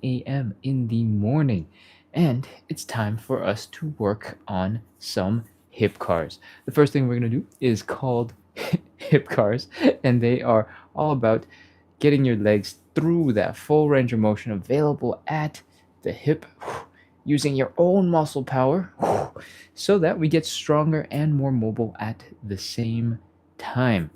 a.m. in the morning. And it's time for us to work on some hip cars. The first thing we're going to do is called hip cars, and they are all about getting your legs through that full range of motion available at the hip using your own muscle power so that we get stronger and more mobile at the same time.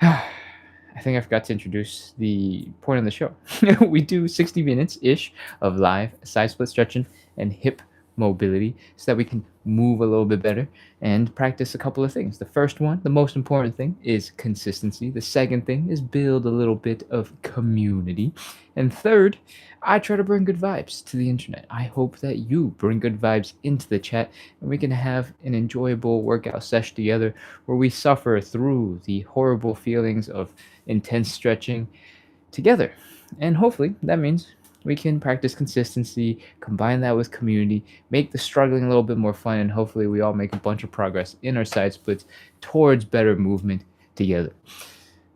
I think I forgot to introduce the point of the show. We do 60 minutes ish of live side split stretching and hip mobility so that we can move a little bit better and practice a couple of things. The first one, the most important thing, is consistency. The second thing is build a little bit of community. And third, I try to bring good vibes to the internet. I hope that you bring good vibes into the chat and we can have an enjoyable workout session together where we suffer through the horrible feelings of intense stretching together. And hopefully that means we can practice consistency, combine that with community, make the struggling a little bit more fun, and hopefully we all make a bunch of progress in our side splits towards better movement together.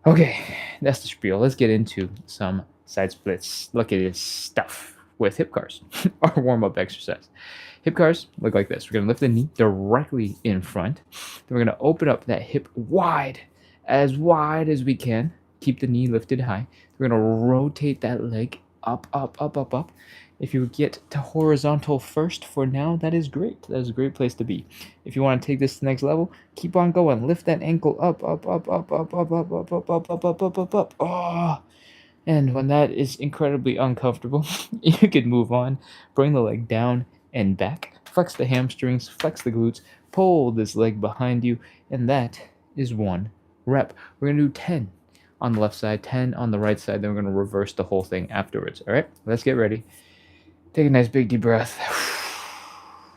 Okay, that's the spiel. Let's get into some side splits. Look at this stuff with hip cars, our warm-up exercise. Hip cars look like this. We're going to lift the knee directly in front. Then we're going to open up that hip wide as we can. Keep the knee lifted high. We're going to rotate that leg up, up, up, up, up. If you get to horizontal first for now, that is great. That is a great place to be. If you want to take this to the next level, keep on going. Lift that ankle up, up, up, up, up, up, up, up, up, up, up, up, up, up, up. Oh. And when that is incredibly uncomfortable, you can move on. Bring the leg down and back. Flex the hamstrings, flex the glutes, pull this leg behind you, and that is 1 rep. We're going to do 10 on the left side, 10 on the right side, then we're going to reverse the whole thing afterwards. All right, let's get ready. Take a nice big deep breath.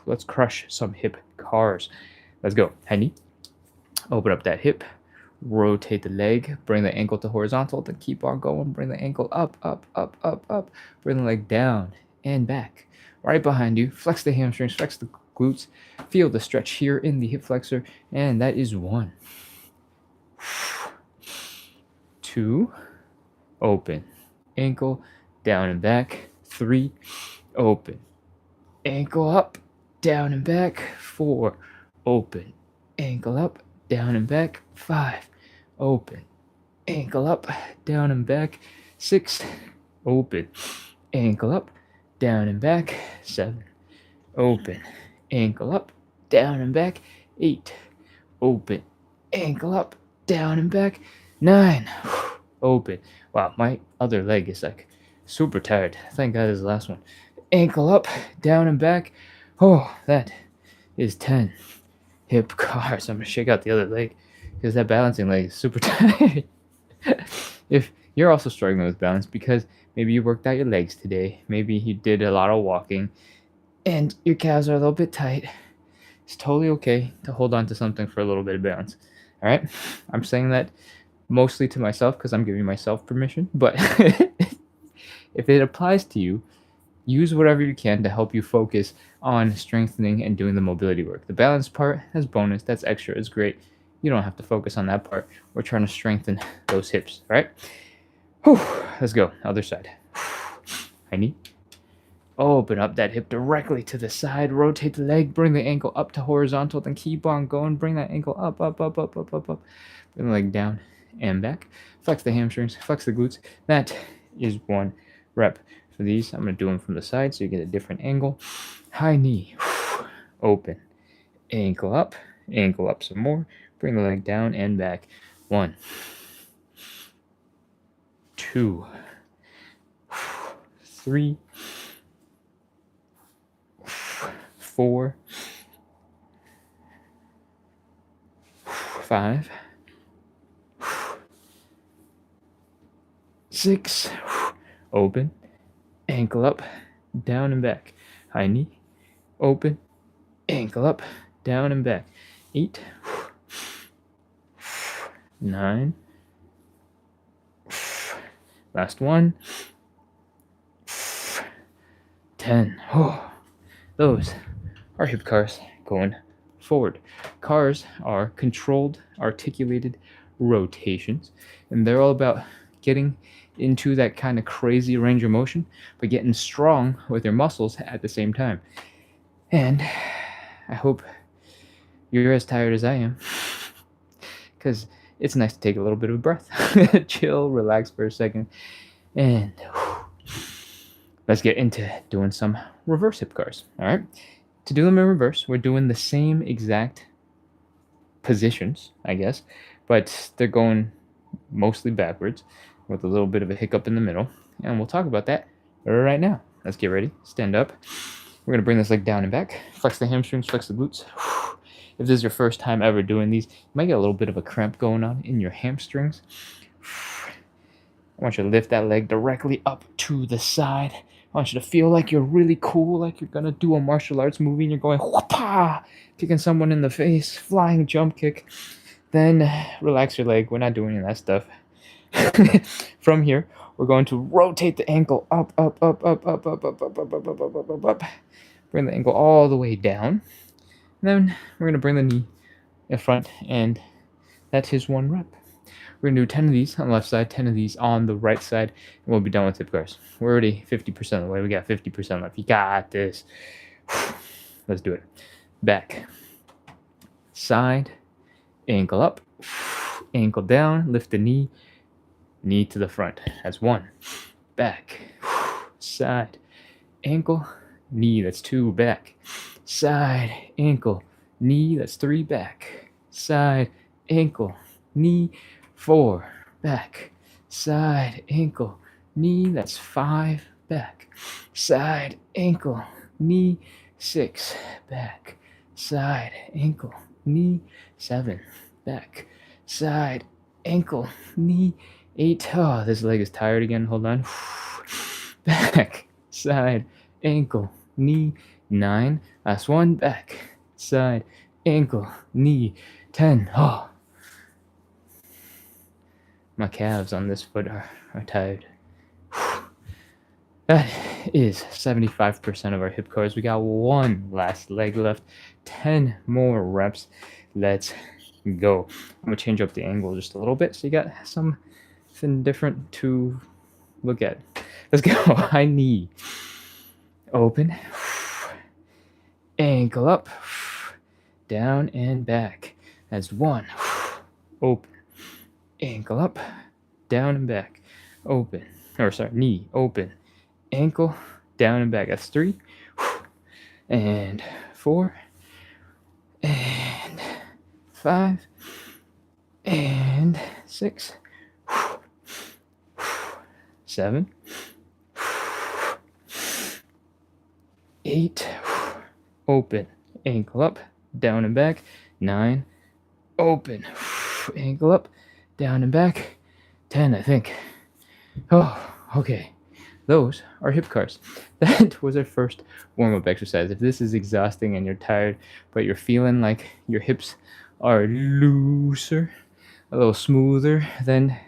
Let's crush some hip cars. Let's go. High knee. Open up that hip. Rotate the leg. Bring the ankle to horizontal. Then keep on going. Bring the ankle up, up, up, up, up. Bring the leg down and back. Right behind you. Flex the hamstrings. Flex the glutes. Feel the stretch here in the hip flexor. And that is 1. 2, open, ankle, down and back. 3, open, ankle up, down and back. 4, open, ankle up, down and back. 5, open, ankle up, down and back. 6, open, ankle up, down and back. 7, open, ankle up, down and back. 8, open, ankle up, down and back. 9, open. Wow, my other leg is like super tired. Thank God this is the last one. Ankle up, down and back. Oh, that is 10 hip cars. I'm going to shake out the other leg because that balancing leg is super tired. If you're also struggling with balance because maybe you worked out your legs today, maybe you did a lot of walking, and your calves are a little bit tight, it's totally okay to hold on to something for a little bit of balance. All right? I'm saying that mostly to myself because I'm giving myself permission, but if it applies to you, use whatever you can to help you focus on strengthening and doing the mobility work. The balance part is bonus, that's extra, it's great. You don't have to focus on that part. We're trying to strengthen those hips, all right? Whew, let's go, other side. High knee. Open up that hip directly to the side, rotate the leg, bring the ankle up to horizontal, then keep on going, bring that ankle up, up, up, up, up, up, up. Bring the leg down and back. Flex the hamstrings, flex the glutes. That is 1 rep. For these, I'm going to do them from the side so you get a different angle. High knee. Open. Ankle up some more. Bring the leg down and back. 1, 2, 3, 4, 5, 6, open, ankle up, down and back. High knee, open, ankle up, down and back. 8, 9, last one, 10. Oh, those are hip cars going forward. Cars are controlled, articulated rotations, and they're all about getting into that kind of crazy range of motion, but getting strong with your muscles at the same time. And I hope you're as tired as I am, because it's nice to take a little bit of a breath, chill, relax for a second, and let's get into doing some reverse hip cars. All right. To do them in reverse, we're doing the same exact positions, I guess, but they're going mostly backwards with a little bit of a hiccup in the middle. And we'll talk about that right now. Let's get ready. Stand up. We're going to bring this leg down and back. Flex the hamstrings, flex the glutes. If this is your first time ever doing these, you might get a little bit of a cramp going on in your hamstrings. I want you to lift that leg directly up to the side. I want you to feel like you're really cool, like you're going to do a martial arts movie and you're going, whoopah, kicking someone in the face, flying jump kick. Then relax your leg. We're not doing any of that stuff. From here, we're going to rotate the ankle up, up, up, up, up, up, up, up, up, up, up, up, up, up, up. Bring the ankle all the way down. And then we're going to bring the knee in front, and that's his 1 rep. We're going to do 10 of these on the left side, 10 of these on the right side, and we'll be done with hip cars. We're already 50% of the way. We got 50% left. You got this. Let's do it. Back. Side. Ankle up. Ankle down. Lift the knee. Knee to the front. That's 1. Back. Side. Ankle. Knee. That's 2. Back. Side. Ankle. Knee. That's 3. Back. Side. Ankle. Knee. 4. Back. Side. Ankle. Knee. That's 5. Back. Side. Ankle. Knee. 6. Back. Side. Ankle. Knee. 7. Back. Side. Ankle. Knee. 8. Oh, this leg is tired again. Hold on. Back. Side. Ankle. Knee. 9. Last 1. Back. Side. Ankle. Knee. 10. Oh. My calves on this foot are tired. That is 75% of our hip cars. We got 1 last leg left. 10 more reps. Let's go. I'm going to change up the angle just a little bit so you got something different to look at. Let's go. High knee. Open. Ankle up. Down and back. That's 1. Open. Ankle up, down and back, open. Knee, open. Ankle, down and back. That's 3. And 4. And 5. And 6. 7. 8. Open. Ankle up, down and back. 9. Open. Ankle up, down and back. 10, I think. Oh, okay. Those are hip cars. That was our first warm-up exercise. If this is exhausting and you're tired, but you're feeling like your hips are looser, a little smoother, then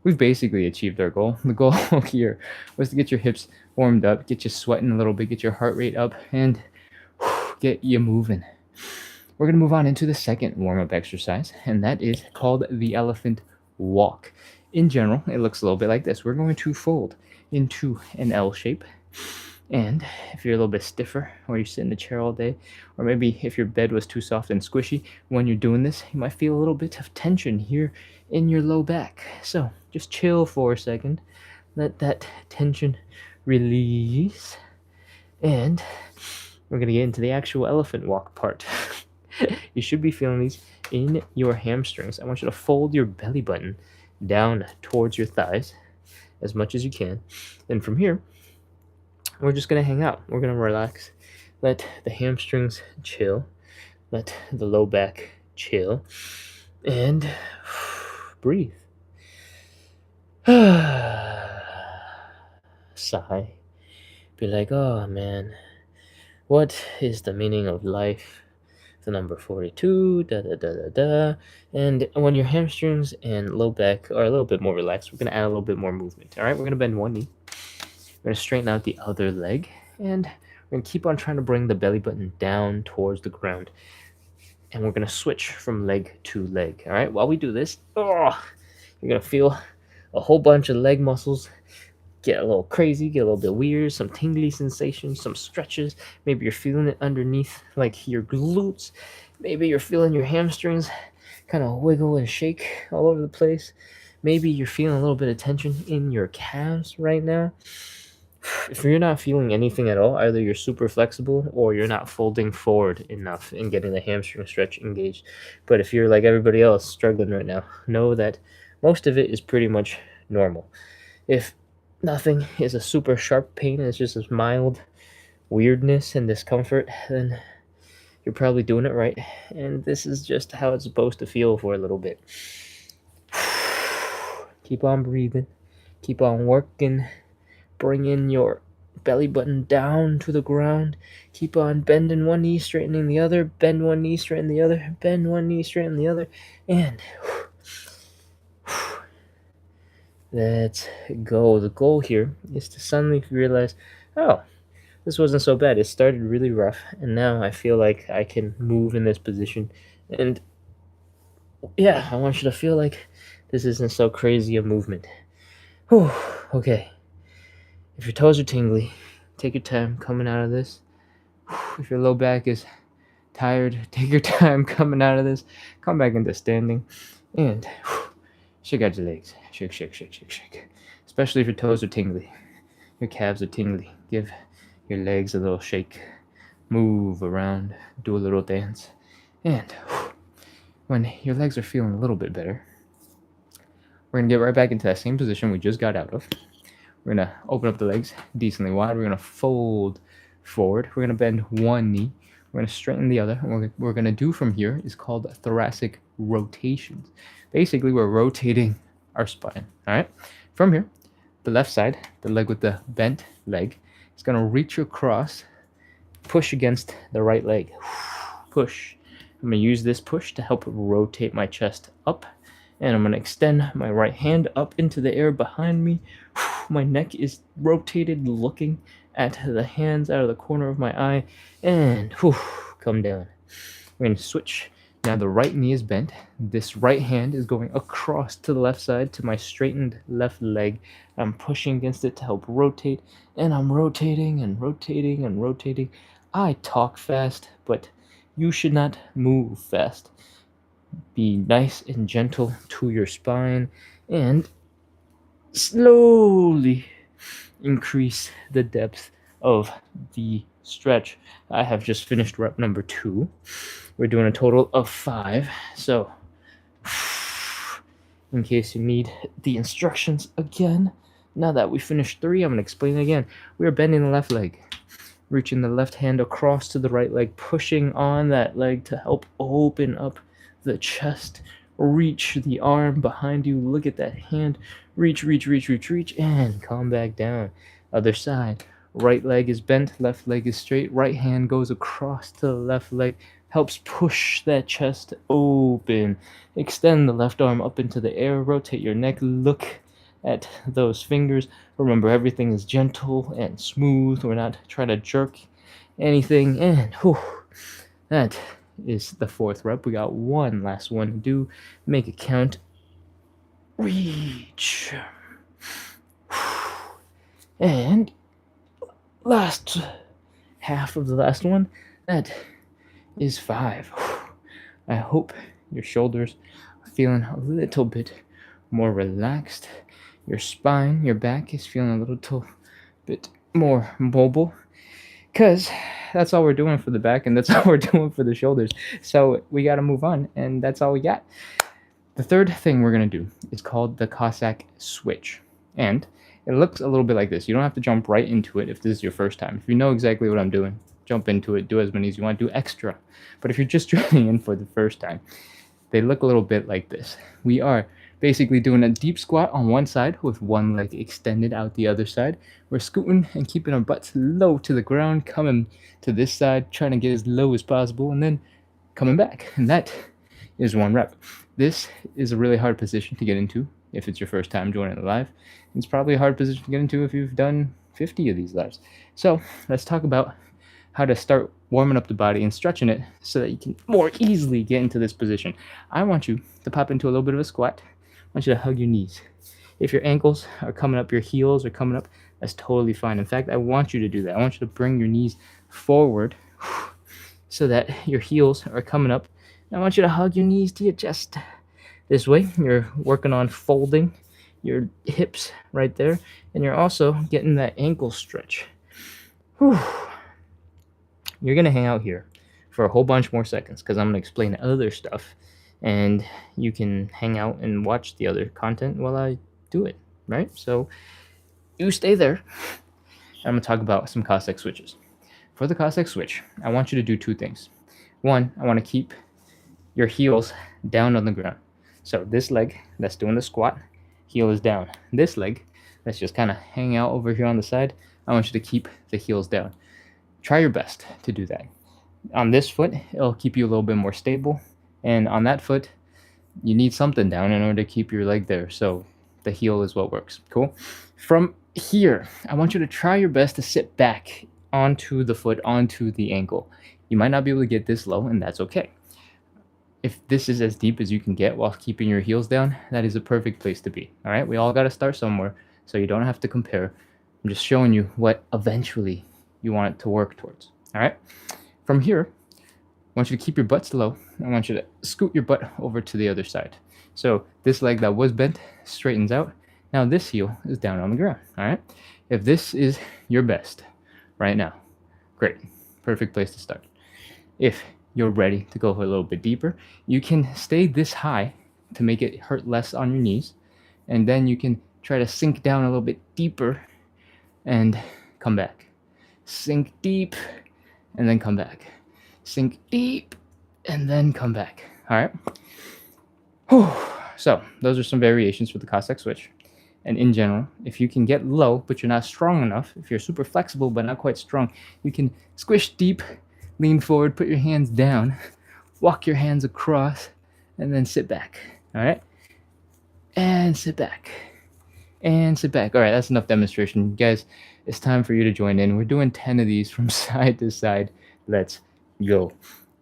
we've basically achieved our goal. The goal here was to get your hips warmed up, get you sweating a little bit, get your heart rate up, and get you moving. We're going to move on into the second warm-up exercise, and that is called the elephant walk. In general, it looks a little bit like this. We're going to fold into an L shape, and if you're a little bit stiffer, or you sit in the chair all day, or maybe if your bed was too soft and squishy, when you're doing this, you might feel a little bit of tension here in your low back. So just chill for a second, let that tension release, and we're going to get into the actual elephant walk part. You should be feeling these in your hamstrings. I want you to fold your belly button down towards your thighs as much as you can. And from here, we're just going to hang out. We're going to relax. Let the hamstrings chill. Let the low back chill. And breathe. Sigh. Be like, oh man, what is the meaning of life? The number 42, da da da da da. And when your hamstrings and low back are a little bit more relaxed, we're going to add a little bit more movement. All right, we're going to bend one knee. We're going to straighten out the other leg. And we're going to keep on trying to bring the belly button down towards the ground. And we're going to switch from leg to leg. All right, while we do this, you're going to feel a whole bunch of leg muscles get a little crazy, get a little bit weird, some tingly sensations, some stretches. Maybe you're feeling it underneath like your glutes. Maybe you're feeling your hamstrings kind of wiggle and shake all over the place. Maybe you're feeling a little bit of tension in your calves right now. If you're not feeling anything at all, either you're super flexible or you're not folding forward enough and getting the hamstring stretch engaged. But if you're like everybody else struggling right now, know that most of it is pretty much normal. If nothing is a super sharp pain and it's just a mild weirdness and discomfort, then you're probably doing it right. And this is just how it's supposed to feel for a little bit. Keep on breathing, keep on working, bring in your belly button down to the ground. Keep on bending one knee, straightening the other, bend one knee, straighten the other, bend one knee, straighten the other, and let's go. The goal here is to suddenly realize, oh, this wasn't so bad. It started really rough, and now I feel like I can move in this position. And yeah, I want you to feel like this isn't so crazy a movement. Whew, okay. If your toes are tingly, take your time coming out of this. If your low back is tired, take your time coming out of this. Come back into standing and shake out your legs. Shake, shake, shake, shake, shake. Especially if your toes are tingly, your calves are tingly. Give your legs a little shake. Move around, do a little dance. And when your legs are feeling a little bit better, we're going to get right back into that same position we just got out of. We're going to open up the legs decently wide. We're going to fold forward. We're going to bend one knee. We're going to straighten the other. And what we're going to do from here is called thoracic rotations. Basically, we're rotating our spine. All right. From here, the left side, the leg with the bent leg, is going to reach across, push against the right leg. Push. I'm going to use this push to help rotate my chest up. And I'm going to extend my right hand up into the air behind me. My neck is rotated, looking at the hands out of the corner of my eye. And come down. We're going to switch. Now the right knee is bent. This right hand is going across to the left side to my straightened left leg. I'm pushing against it to help rotate. And I'm rotating and rotating and rotating. I talk fast, but you should not move fast. Be nice and gentle to your spine and slowly increase the depth of the stretch. I have just finished rep number 2. We're doing a total of 5. So, in case you need the instructions again, now that we finished 3, I'm going to explain it again. We are bending the left leg, reaching the left hand across to the right leg, pushing on that leg to help open up the chest. Reach the arm behind you. Look at that hand. Reach, reach, reach, reach, reach, and come back down. Other side. Right leg is bent, left leg is straight. Right hand goes across to the left leg, helps push that chest open. Extend the left arm up into the air. Rotate your neck. Look at those fingers. Remember, everything is gentle and smooth. We're not trying to jerk anything. And that is the 4th rep. We got one last one to do. Make it count. Reach. And last half of the last one. That is 5. I hope your shoulders are feeling a little bit more relaxed. Your spine, your back is feeling a little bit more mobile. Because that's all we're doing for the back, and that's all we're doing for the shoulders. So we got to move on, and that's all we got. The third thing we're going to do is called the Cossack switch. And it looks a little bit like this. You don't have to jump right into it if this is your first time. If you know exactly what I'm doing, jump into it, do as many as you want, do extra. But if you're just joining in for the first time, they look a little bit like this. We are basically doing a deep squat on one side with one leg extended out the other side. We're scooting and keeping our butts low to the ground, coming to this side, trying to get as low as possible, and then coming back. And that is 1 rep. This is a really hard position to get into if it's your first time joining the live. It's probably a hard position to get into if you've done 50 of these lives. So let's talk about how to start warming up the body and stretching it so that you can more easily get into this position. I want you to pop into a little bit of a squat. I want you to hug your knees. If your ankles are coming up, your heels are coming up, that's totally fine. In fact, I want you to do that. I want you to bring your knees forward so that your heels are coming up. I want you to hug your knees to your chest. This way, you're working on folding your hips right there, and you're also getting that ankle stretch. Whew. You're gonna hang out here for a whole bunch more seconds because I'm gonna explain other stuff, and you can hang out and watch the other content while I do it, right? So you stay there. I'm gonna talk about some Cossack switches. For the Cossack switch, I want you to do two things. One, I want to keep your heels down on the ground. So this leg that's doing the squat, heel is down. This leg that's just kind of hanging out over here on the side, I want you to keep the heels down. Try your best to do that. On this foot, it'll keep you a little bit more stable. And on that foot, you need something down in order to keep your leg there. So the heel is what works. Cool? From here, I want you to try your best to sit back onto the foot, onto the ankle. You might not be able to get this low, and that's okay. If this is as deep as you can get while keeping your heels down, that is a perfect place to be. All right? We all got to start somewhere, so you don't have to compare. I'm just showing you what eventually you want it to work towards. All right? From here, I want you to keep your butts low. I want you to scoot your butt over to the other side. So this leg that was bent straightens out. Now this heel is down on the ground. All right? If this is your best right now, great. Perfect place to start. If you're ready to go a little bit deeper, you can stay this high to make it hurt less on your knees. And then you can try to sink down a little bit deeper and come back. Sink deep and then come back. Sink deep and then come back. All right? Whew. So those are some variations for the Cossack switch. And in general, if you can get low but you're not strong enough, if you're super flexible but not quite strong, you can squish deep, lean forward, put your hands down, walk your hands across, and then sit back. All right? And sit back. And sit back. All right, that's enough demonstration. Guys, it's time for you to join in. We're doing 10 of these from side to side. Let's go.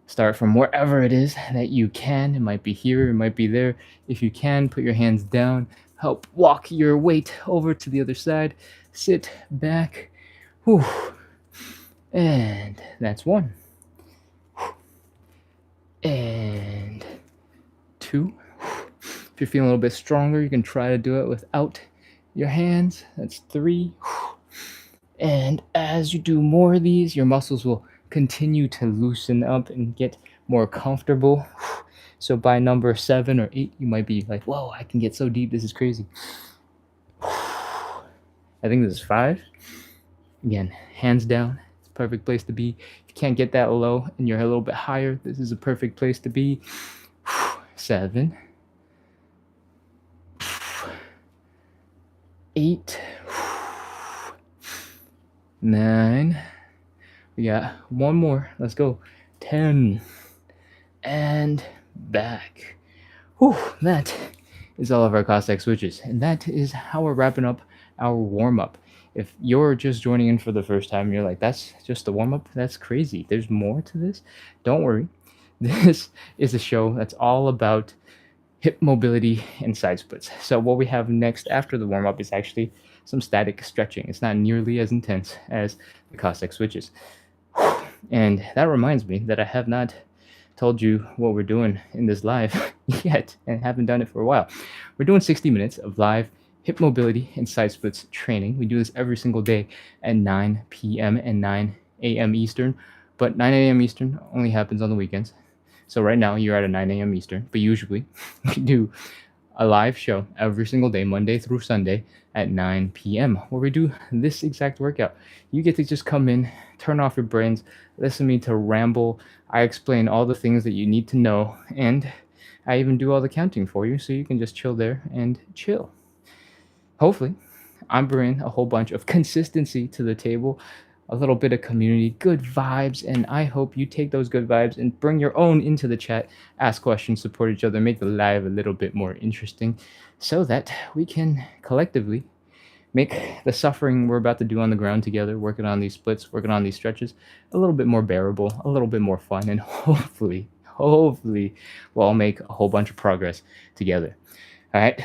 Start from wherever it is that you can. It might be here, it might be there. If you can, put your hands down. Help walk your weight over to the other side. Sit back. Whew. And that's one. And two. If you're feeling a little bit stronger, you can try to do it without your hands. That's three. And as you do more of these, your muscles will continue to loosen up and get more comfortable. So by number 7 or 8, you might be like, whoa, I can get so deep. This is crazy. I think this is 5. Again, hands down. It's a perfect place to be. If you can't get that low and you're a little bit higher, this is a perfect place to be. 7. 8. 9. We got one more. Let's go. 10. And back. Whew, that is all of our Cossack switches. And that is how we're wrapping up our warm-up. If you're just joining in for the first time, you're like, that's just the warm-up? That's crazy. There's more to this? Don't worry. This is a show that's all about hip mobility and side splits. So what we have next after the warm-up is actually some static stretching. It's not nearly as intense as the Cossack switches. And that reminds me that I have not told you what we're doing in this live yet, and haven't done it for a while. We're doing 60 minutes of live hip mobility and side splits training. We do this every single day at 9 p.m. and 9 a.m. Eastern, but 9 a.m. Eastern only happens on the weekends. So right now you're at a 9 a.m. Eastern, but usually we do a live show every single day, Monday through Sunday at 9 p.m. where we do this exact workout. You get to just come in, turn off your brains, listen to me to ramble. I explain all the things that you need to know, and I even do all the counting for you, so you can just chill there and chill. Hopefully, I'm bringing a whole bunch of consistency to the table, a little bit of community, good vibes, and I hope you take those good vibes and bring your own into the chat, ask questions, support each other, make the live a little bit more interesting so that we can collectively make the suffering we're about to do on the ground together, working on these splits, working on these stretches, a little bit more bearable, a little bit more fun, and hopefully we'll all make a whole bunch of progress together. All right.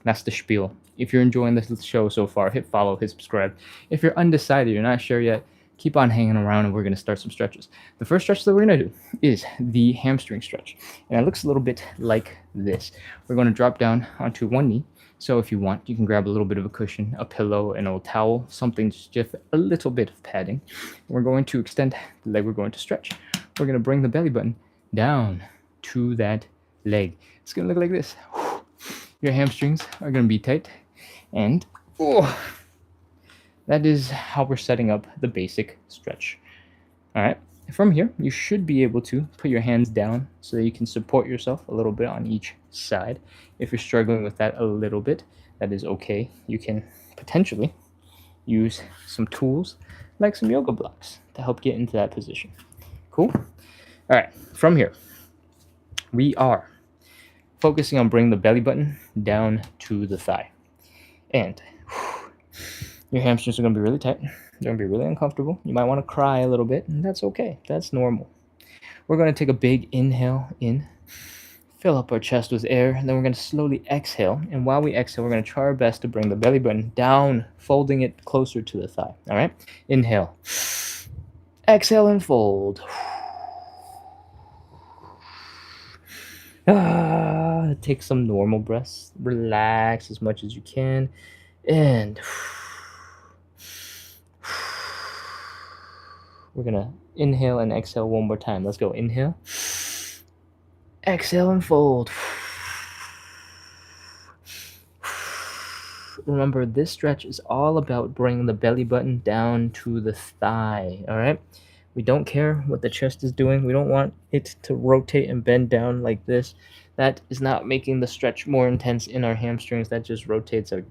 That's the spiel. If you're enjoying this show so far, hit follow, hit subscribe. If you're undecided, you're not sure yet, keep on hanging around and we're going to start some stretches. The first stretch that we're going to do is the hamstring stretch. And it looks a little bit like this. We're going to drop down onto one knee. So if you want, you can grab a little bit of a cushion, a pillow, an old towel, something just a little bit of padding. We're going to extend the leg we're going to stretch. We're going to bring the belly button down to that leg. It's going to look like this. Your hamstrings are going to be tight. And that is how we're setting up the basic stretch. All right. From here, you should be able to put your hands down so that you can support yourself a little bit on each side. If you're struggling with that a little bit, that is okay. You can potentially use some tools like some yoga blocks to help get into that position. Cool? All right. From here, we are focusing on bringing the belly button down to the thigh. And your hamstrings are going to be really tight. They're going to be really uncomfortable. You might want to cry a little bit, and that's okay. That's normal. We're going to take a big inhale in, fill up our chest with air, and then we're going to slowly exhale. And while we exhale, we're going to try our best to bring the belly button down, folding it closer to the thigh. All right? Inhale. Exhale and fold. Take some normal breaths. Relax as much as you can. And we're going to inhale and exhale one more time. Let's go. Inhale. Exhale and fold. Remember, this stretch is all about bringing the belly button down to the thigh. All right? We don't care what the chest is doing. We don't want it to rotate and bend down like this. That is not making the stretch more intense in our hamstrings. That just rotates our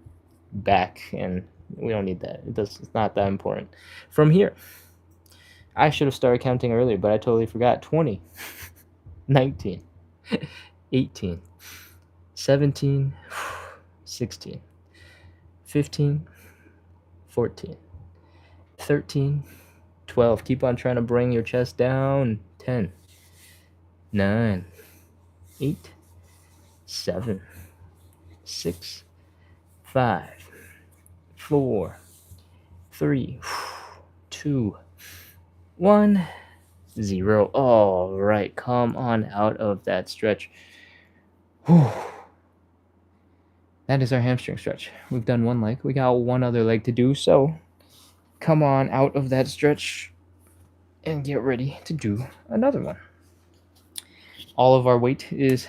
back, and we don't need that. It's not that important. From here, I should have started counting earlier, but I totally forgot. 20, 19, 18, 17, 16, 15, 14, 13, 12. Keep on trying to bring your chest down. 10, 9, 8, 7, 6, 5, 4, 3, 2, 1, 0. All right, come on out of that stretch. That is our hamstring stretch. We've done one leg. We got one other leg to do, so come on out of that stretch and get ready to do another one. All of our weight is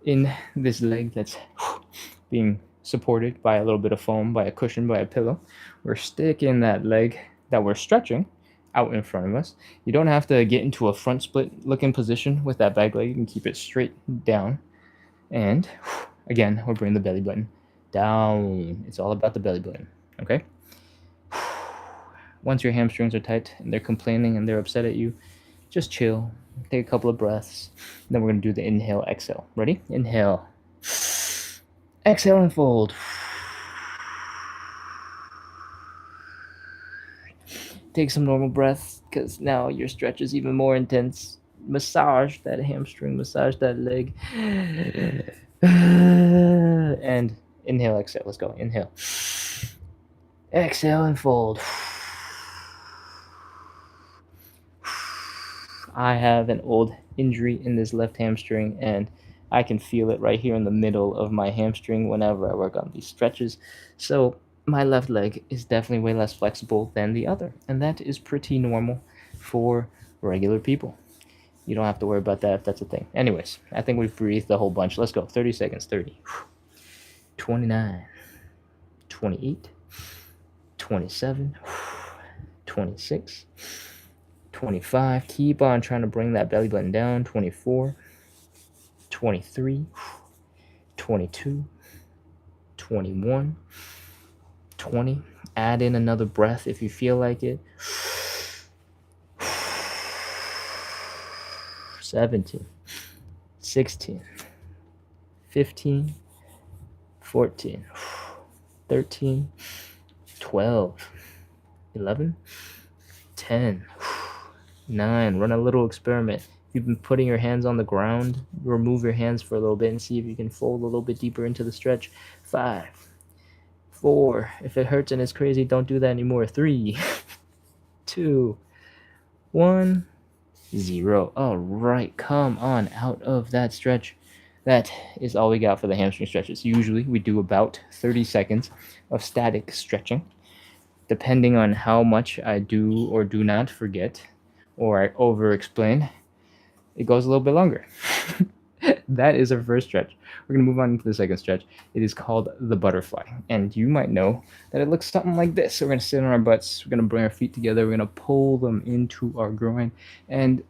in this leg that's being supported by a little bit of foam, by a cushion, by a pillow. We're sticking that leg that we're stretching out in front of us. You don't have to get into a front split looking position with that back leg. You can keep it straight down. And again, we're bringing the belly button down. It's all about the belly button, okay? Once your hamstrings are tight and they're complaining and they're upset at you, just chill. Take a couple of breaths. Then we're going to do the inhale, exhale. Ready? Inhale. Exhale and fold. Take some normal breaths because now your stretch is even more intense. Massage that hamstring, massage that leg. And inhale, exhale. Let's go. Inhale. Exhale and fold. I have an old injury in this left hamstring, and I can feel it right here in the middle of my hamstring whenever I work on these stretches. So my left leg is definitely way less flexible than the other, and that is pretty normal for regular people. You don't have to worry about that if that's a thing. Anyways, I think we've breathed a whole bunch. Let's go. 30 seconds. 30. 29. 28. 27. 26. 25. Keep on trying to bring that belly button down. 24. 23. 22. 21. 20. Add in another breath if you feel like it. 17, 16, 15, 14, 13, 12, 11, 10, 9. Run a little experiment. If you've been putting your hands on the ground, remove your hands for a little bit and see if you can fold a little bit deeper into the stretch. 5, 4. If it hurts and it's crazy, don't do that anymore. 3, 2, 1, 0. All right, come on out of that stretch. That is all we got for the hamstring stretches. Usually we do about 30 seconds of static stretching. Depending on how much I do or do not forget, or I over explain, it goes a little bit longer. That is our first stretch. We're going to move on to the second stretch. It is called the butterfly. And you might know that it looks something like this. So we're going to sit on our butts. We're going to bring our feet together. We're going to pull them into our groin. And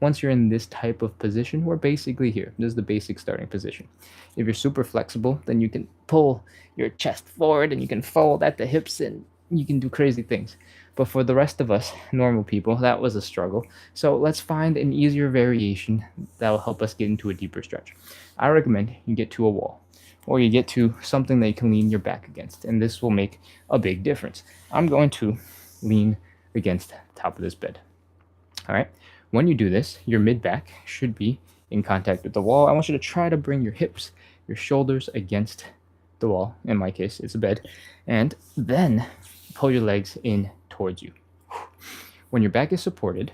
once you're in this type of position, we're basically here. This is the basic starting position. If you're super flexible, then you can pull your chest forward and you can fold at the hips and you can do crazy things. But for the rest of us, normal people, that was a struggle. So let's find an easier variation that will help us get into a deeper stretch. I recommend you get to a wall or you get to something that you can lean your back against, and this will make a big difference. I'm going to lean against the top of this bed. All right. When you do this, your mid-back should be in contact with the wall. I want you to try to bring your hips, your shoulders against the wall. In my case, it's a bed. And then pull your legs in towards you. When your back is supported,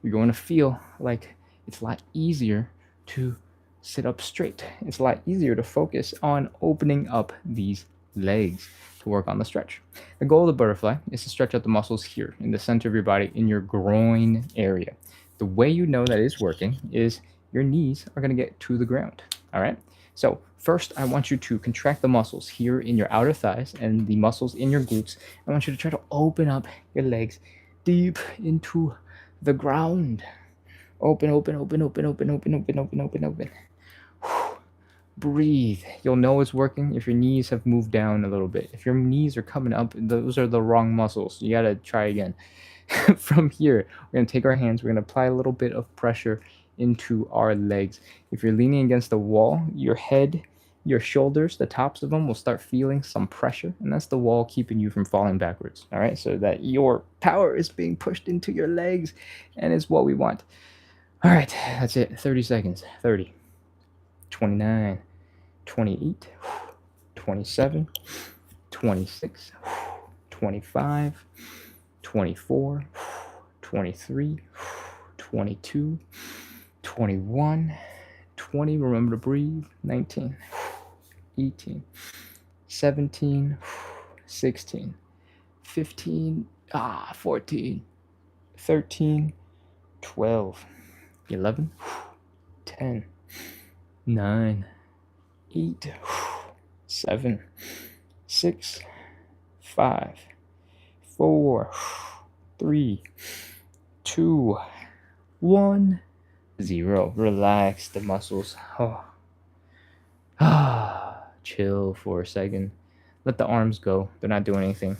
you're going to feel like it's a lot easier to sit up straight. It's a lot easier to focus on opening up these legs to work on the stretch. The goal of the butterfly is to stretch out the muscles here in the center of your body in your groin area. The way you know that is working is your knees are going to get to the ground. All right. So first, I want you to contract the muscles here in your outer thighs and the muscles in your glutes. I want you to try to open up your legs deep into the ground. Open, open, open, open, open, open, open, open, open, open. Breathe. You'll know it's working if your knees have moved down a little bit. If your knees are coming up, those are the wrong muscles. You got to try again. From here, we're going to take our hands, we're going to apply a little bit of pressure into our legs. If you're leaning against the wall, your head, your shoulders, the tops of them will start feeling some pressure, and that's the wall keeping you from falling backwards. All right, so that your power is being pushed into your legs, and it's what we want. All right, that's it. 30 seconds. 30, 29, 28, 27, 26, 25, 24, 23, 22, 21, 20, remember to breathe, 19, 18, 17, 16, 15, 14, 13, 12, 11, 10, 9, 8, 7, 6, 5, 4, 3, 2, 1, 0. Relax the muscles. Chill for a second. Let the arms go. They're not doing anything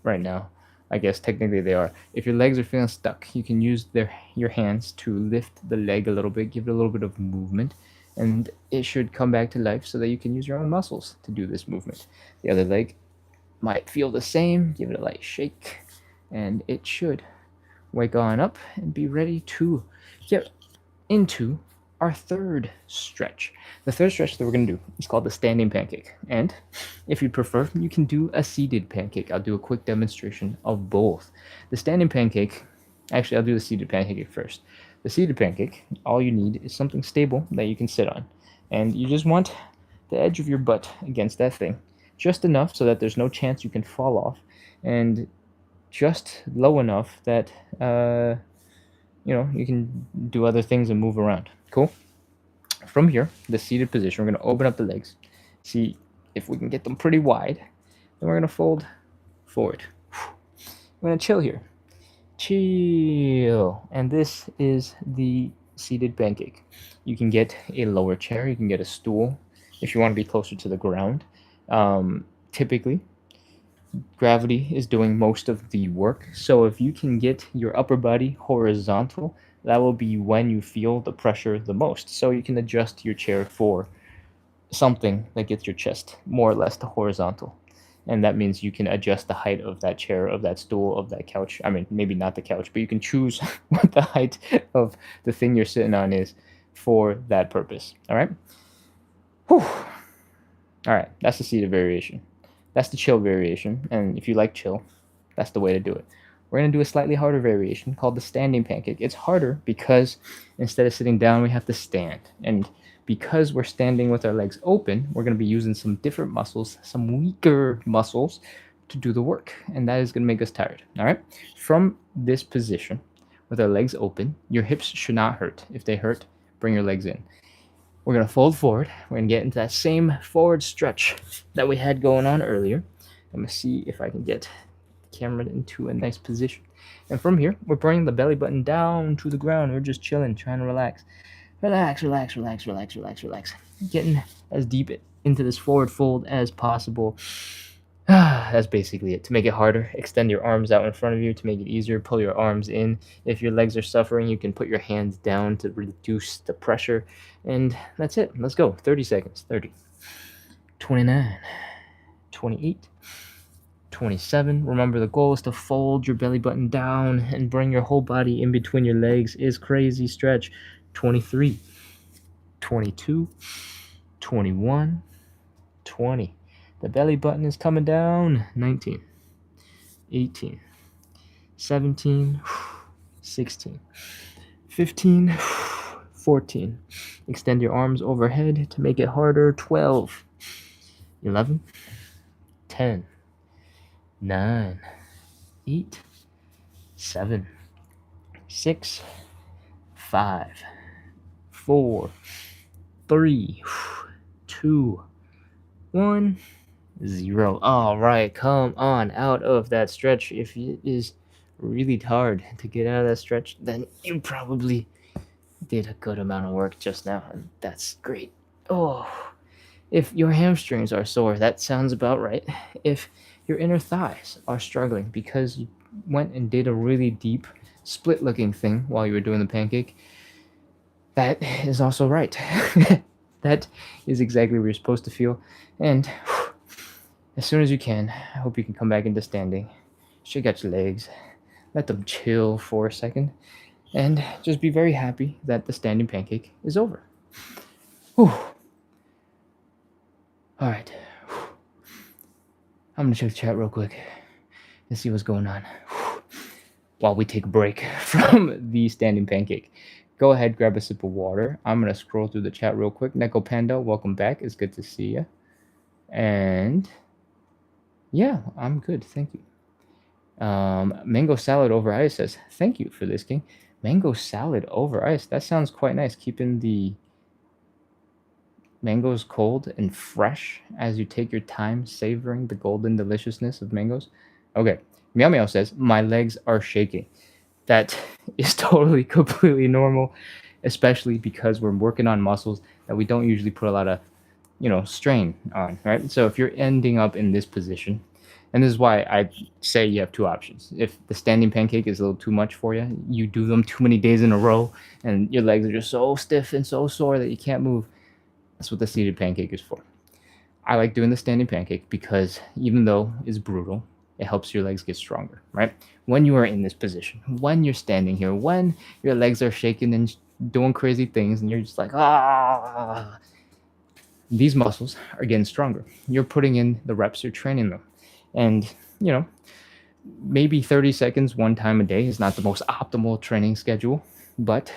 right now. I guess technically they are. If your legs are feeling stuck, you can use your hands to lift the leg a little bit, give it a little bit of movement, and it should come back to life so that you can use your own muscles to do this movement. The other leg might feel the same. Give it a light shake, and it should wake on up and be ready to get into our third stretch. The third stretch that we're going to do is called the standing pancake. And if you prefer, you can do a seated pancake. I'll do a quick demonstration of both. The standing pancake, actually, I'll do the seated pancake first. The seated pancake, all you need is something stable that you can sit on. And you just want the edge of your butt against that thing, just enough so that there's no chance you can fall off, and just low enough that you can do other things and move around. Cool. From here, the seated position, we're going to open up the legs, see if we can get them pretty wide. Then we're going to fold forward. We're going to chill here. Chill. And this is the seated pancake. You can get a lower chair. You can get a stool if you want to be closer to the ground. Typically, gravity is doing most of the work. So if you can get your upper body horizontal, that will be when you feel the pressure the most. So you can adjust your chair for something that gets your chest more or less to horizontal. And that means you can adjust the height of that chair, of that stool, of that couch. I mean, maybe not the couch, but you can choose what the height of the thing you're sitting on is for that purpose. All right? Whew. All right, that's the seated variation. That's the chill variation, and if you like chill, that's the way to do it. We're going to do a slightly harder variation called the standing pancake. It's harder because instead of sitting down, we have to stand. And because we're standing with our legs open, we're going to be using some different muscles, some weaker muscles to do the work. And that is going to make us tired. All right? From this position, with our legs open, your hips should not hurt. If they hurt, bring your legs in. We're going to fold forward. We're going to get into that same forward stretch that we had going on earlier. I'm going to see if I can get the camera into a nice position. And from here, we're bringing the belly button down to the ground. We're just chilling, trying to relax. Relax, relax, relax, relax, relax, relax. Getting as deep into this forward fold as possible. That's basically it. To make it harder, extend your arms out in front of you. To make it easier, pull your arms in. If your legs are suffering, you can put your hands down to reduce the pressure. And that's it. Let's go. 30 seconds. 30. 29. 28. 27. Remember, the goal is to fold your belly button down and bring your whole body in between your legs. Is crazy stretch. 23. 22. 21. 20. The belly button is coming down. 19, 18, 17, 16, 15, 14. Extend your arms overhead to make it harder. 12, 11, 10, 9, 8, 7, 6, 5, 4, 3, 2, 1. 0. All right, come on out of that stretch. If it is really hard to get out of that stretch, then you probably did a good amount of work just now, and that's great. Oh, if your hamstrings are sore, that sounds about right. If your inner thighs are struggling because you went and did a really deep split looking thing while you were doing the pancake, that is also right. That is exactly what you're supposed to feel. And as soon as you can, I hope you can come back into standing. Shake out your legs. Let them chill for a second. And just be very happy that the standing pancake is over. Whew. All right. I'm going to check the chat real quick and see what's going on while we take a break from the standing pancake. Go ahead, grab a sip of water. I'm going to scroll through the chat real quick. Neko Panda, welcome back. It's good to see you. And yeah, I'm good. Thank you. Mango salad over ice says, thank you for this, King. Mango salad over ice. That sounds quite nice. Keeping the mangoes cold and fresh as you take your time savoring the golden deliciousness of mangoes. Okay. Meow Meow says, my legs are shaking. That is totally, completely normal, especially because we're working on muscles that we don't usually put a lot of strain on, right? So if you're ending up in this position, and this is why I say you have two options. If the standing pancake is a little too much for you, you do them too many days in a row, and your legs are just so stiff and so sore that you can't move. That's what the seated pancake is for. I like doing the standing pancake because even though it's brutal, it helps your legs get stronger, right? When you are in this position, when you're standing here, when your legs are shaking and doing crazy things, and you're just like, these muscles are getting stronger. You're putting in the reps, you're training them. And, maybe 30 seconds one time a day is not the most optimal training schedule, but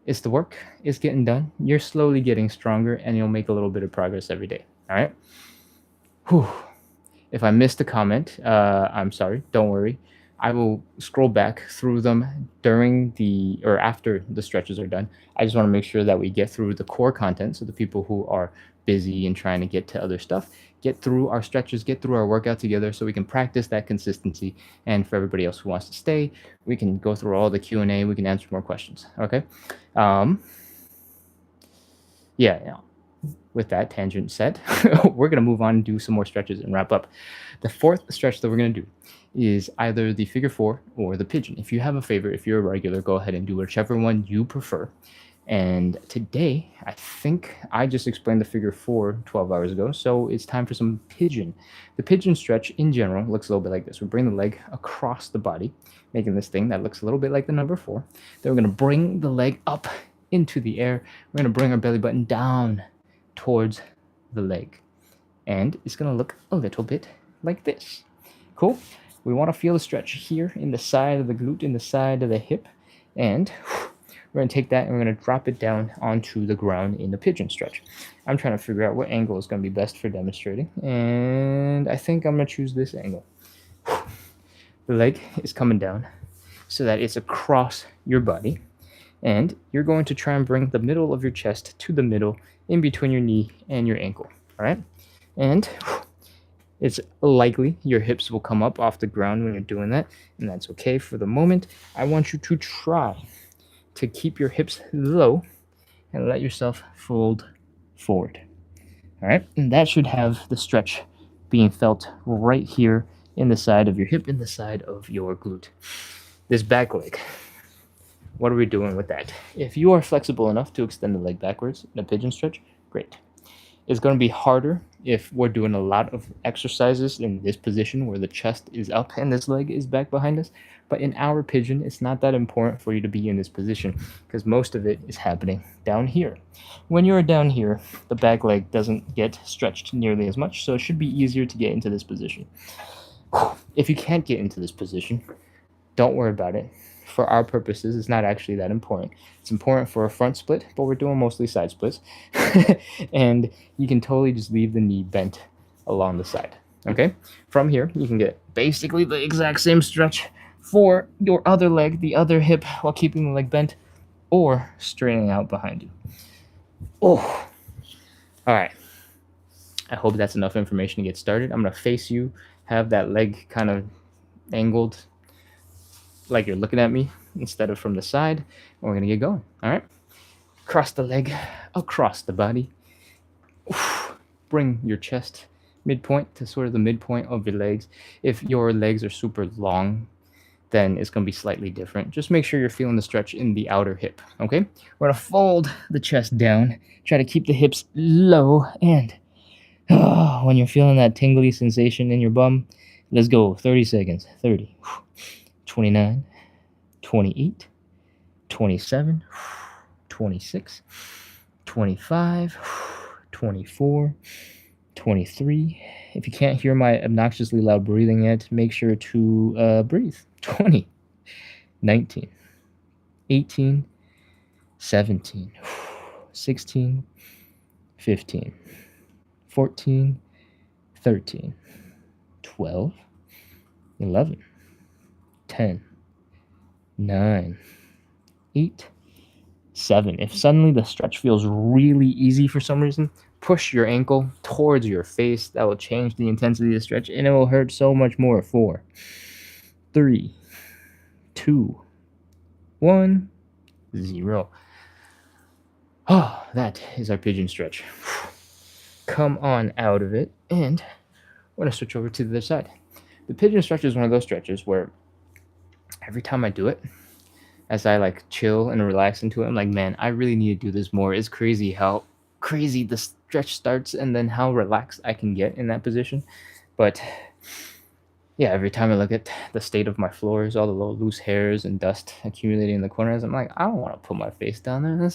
it's the work. It's getting done. You're slowly getting stronger, and you'll make a little bit of progress every day. All right? Whew. If I missed a comment, I'm sorry. Don't worry. I will scroll back through them after the stretches are done. I just want to make sure that we get through the core content, so the people who are busy and trying to get to other stuff, get through our stretches, get through our workout together, so we can practice that consistency. And for everybody else who wants to stay, we can go through all the Q&A. We can answer more questions. Okay. Yeah. With that tangent set, we're going to move on and do some more stretches and wrap up. The fourth stretch that we're going to do is either the figure 4 or the pigeon. If you have a favorite, if you're a regular, go ahead and do whichever one you prefer. And today, I think I just explained the figure 4 12 hours ago, so it's time for some pigeon. The pigeon stretch in general looks a little bit like this. We bring the leg across the body, making this thing that looks a little bit like the number 4. Then we're going to bring the leg up into the air. We're going to bring our belly button down towards the leg. And it's going to look a little bit like this. Cool. We want to feel the stretch here in the side of the glute, in the side of the hip. And we're going to take that and we're going to drop it down onto the ground in the pigeon stretch. I'm trying to figure out what angle is going to be best for demonstrating. And I think I'm going to choose this angle. The leg is coming down so that it's across your body. And you're going to try and bring the middle of your chest to the middle in between your knee and your ankle. All right? And it's likely your hips will come up off the ground when you're doing that, and that's okay for the moment. I want you to try to keep your hips low and let yourself fold forward. All right? And that should have the stretch being felt right here in the side of your hip, in the side of your glute. This back leg, what are we doing with that? If you are flexible enough to extend the leg backwards in a pigeon stretch, great. It's going to be harder if we're doing a lot of exercises in this position where the chest is up and this leg is back behind us. But in our pigeon, it's not that important for you to be in this position because most of it is happening down here. When you're down here, the back leg doesn't get stretched nearly as much, so it should be easier to get into this position. If you can't get into this position, don't worry about it. For our purposes, it's not actually that important. It's important for a front split, but we're doing mostly side splits. And you can totally just leave the knee bent along the side. Okay? From here, you can get basically the exact same stretch for your other leg, the other hip, while keeping the leg bent, or straightening out behind you. Oh. All right. I hope that's enough information to get started. I'm going to face you, have that leg kind of angled like you're looking at me instead of from the side. And we're going to get going. All right. Cross the leg across the body. Bring your chest midpoint to sort of the midpoint of your legs. If your legs are super long, then it's going to be slightly different. Just make sure you're feeling the stretch in the outer hip. Okay. We're going to fold the chest down. Try to keep the hips low. And when you're feeling that tingly sensation in your bum, let's go. 30 seconds. 30. 29, 28, 27, 26, 25, 24, 23. If you can't hear my obnoxiously loud breathing yet, make sure to breathe. 20, 19, 18, 17, 16, 15, 14, 13, 12, 11, 10, 9, 8, 7. If suddenly the stretch feels really easy for some reason, push your ankle towards your face. That will change the intensity of the stretch and it will hurt so much more. 4, 3, 2, 1, 0. Oh, that is our pigeon stretch. Come on out of it, and we're going to switch over to the other side. The pigeon stretch is one of those stretches where every time I do it, as I like chill and relax into it, I'm like, man, I really need to do this more. It's crazy how crazy the stretch starts and then how relaxed I can get in that position. But yeah, every time I look at the state of my floors, all the little loose hairs and dust accumulating in the corners, I'm like, I don't want to put my face down there.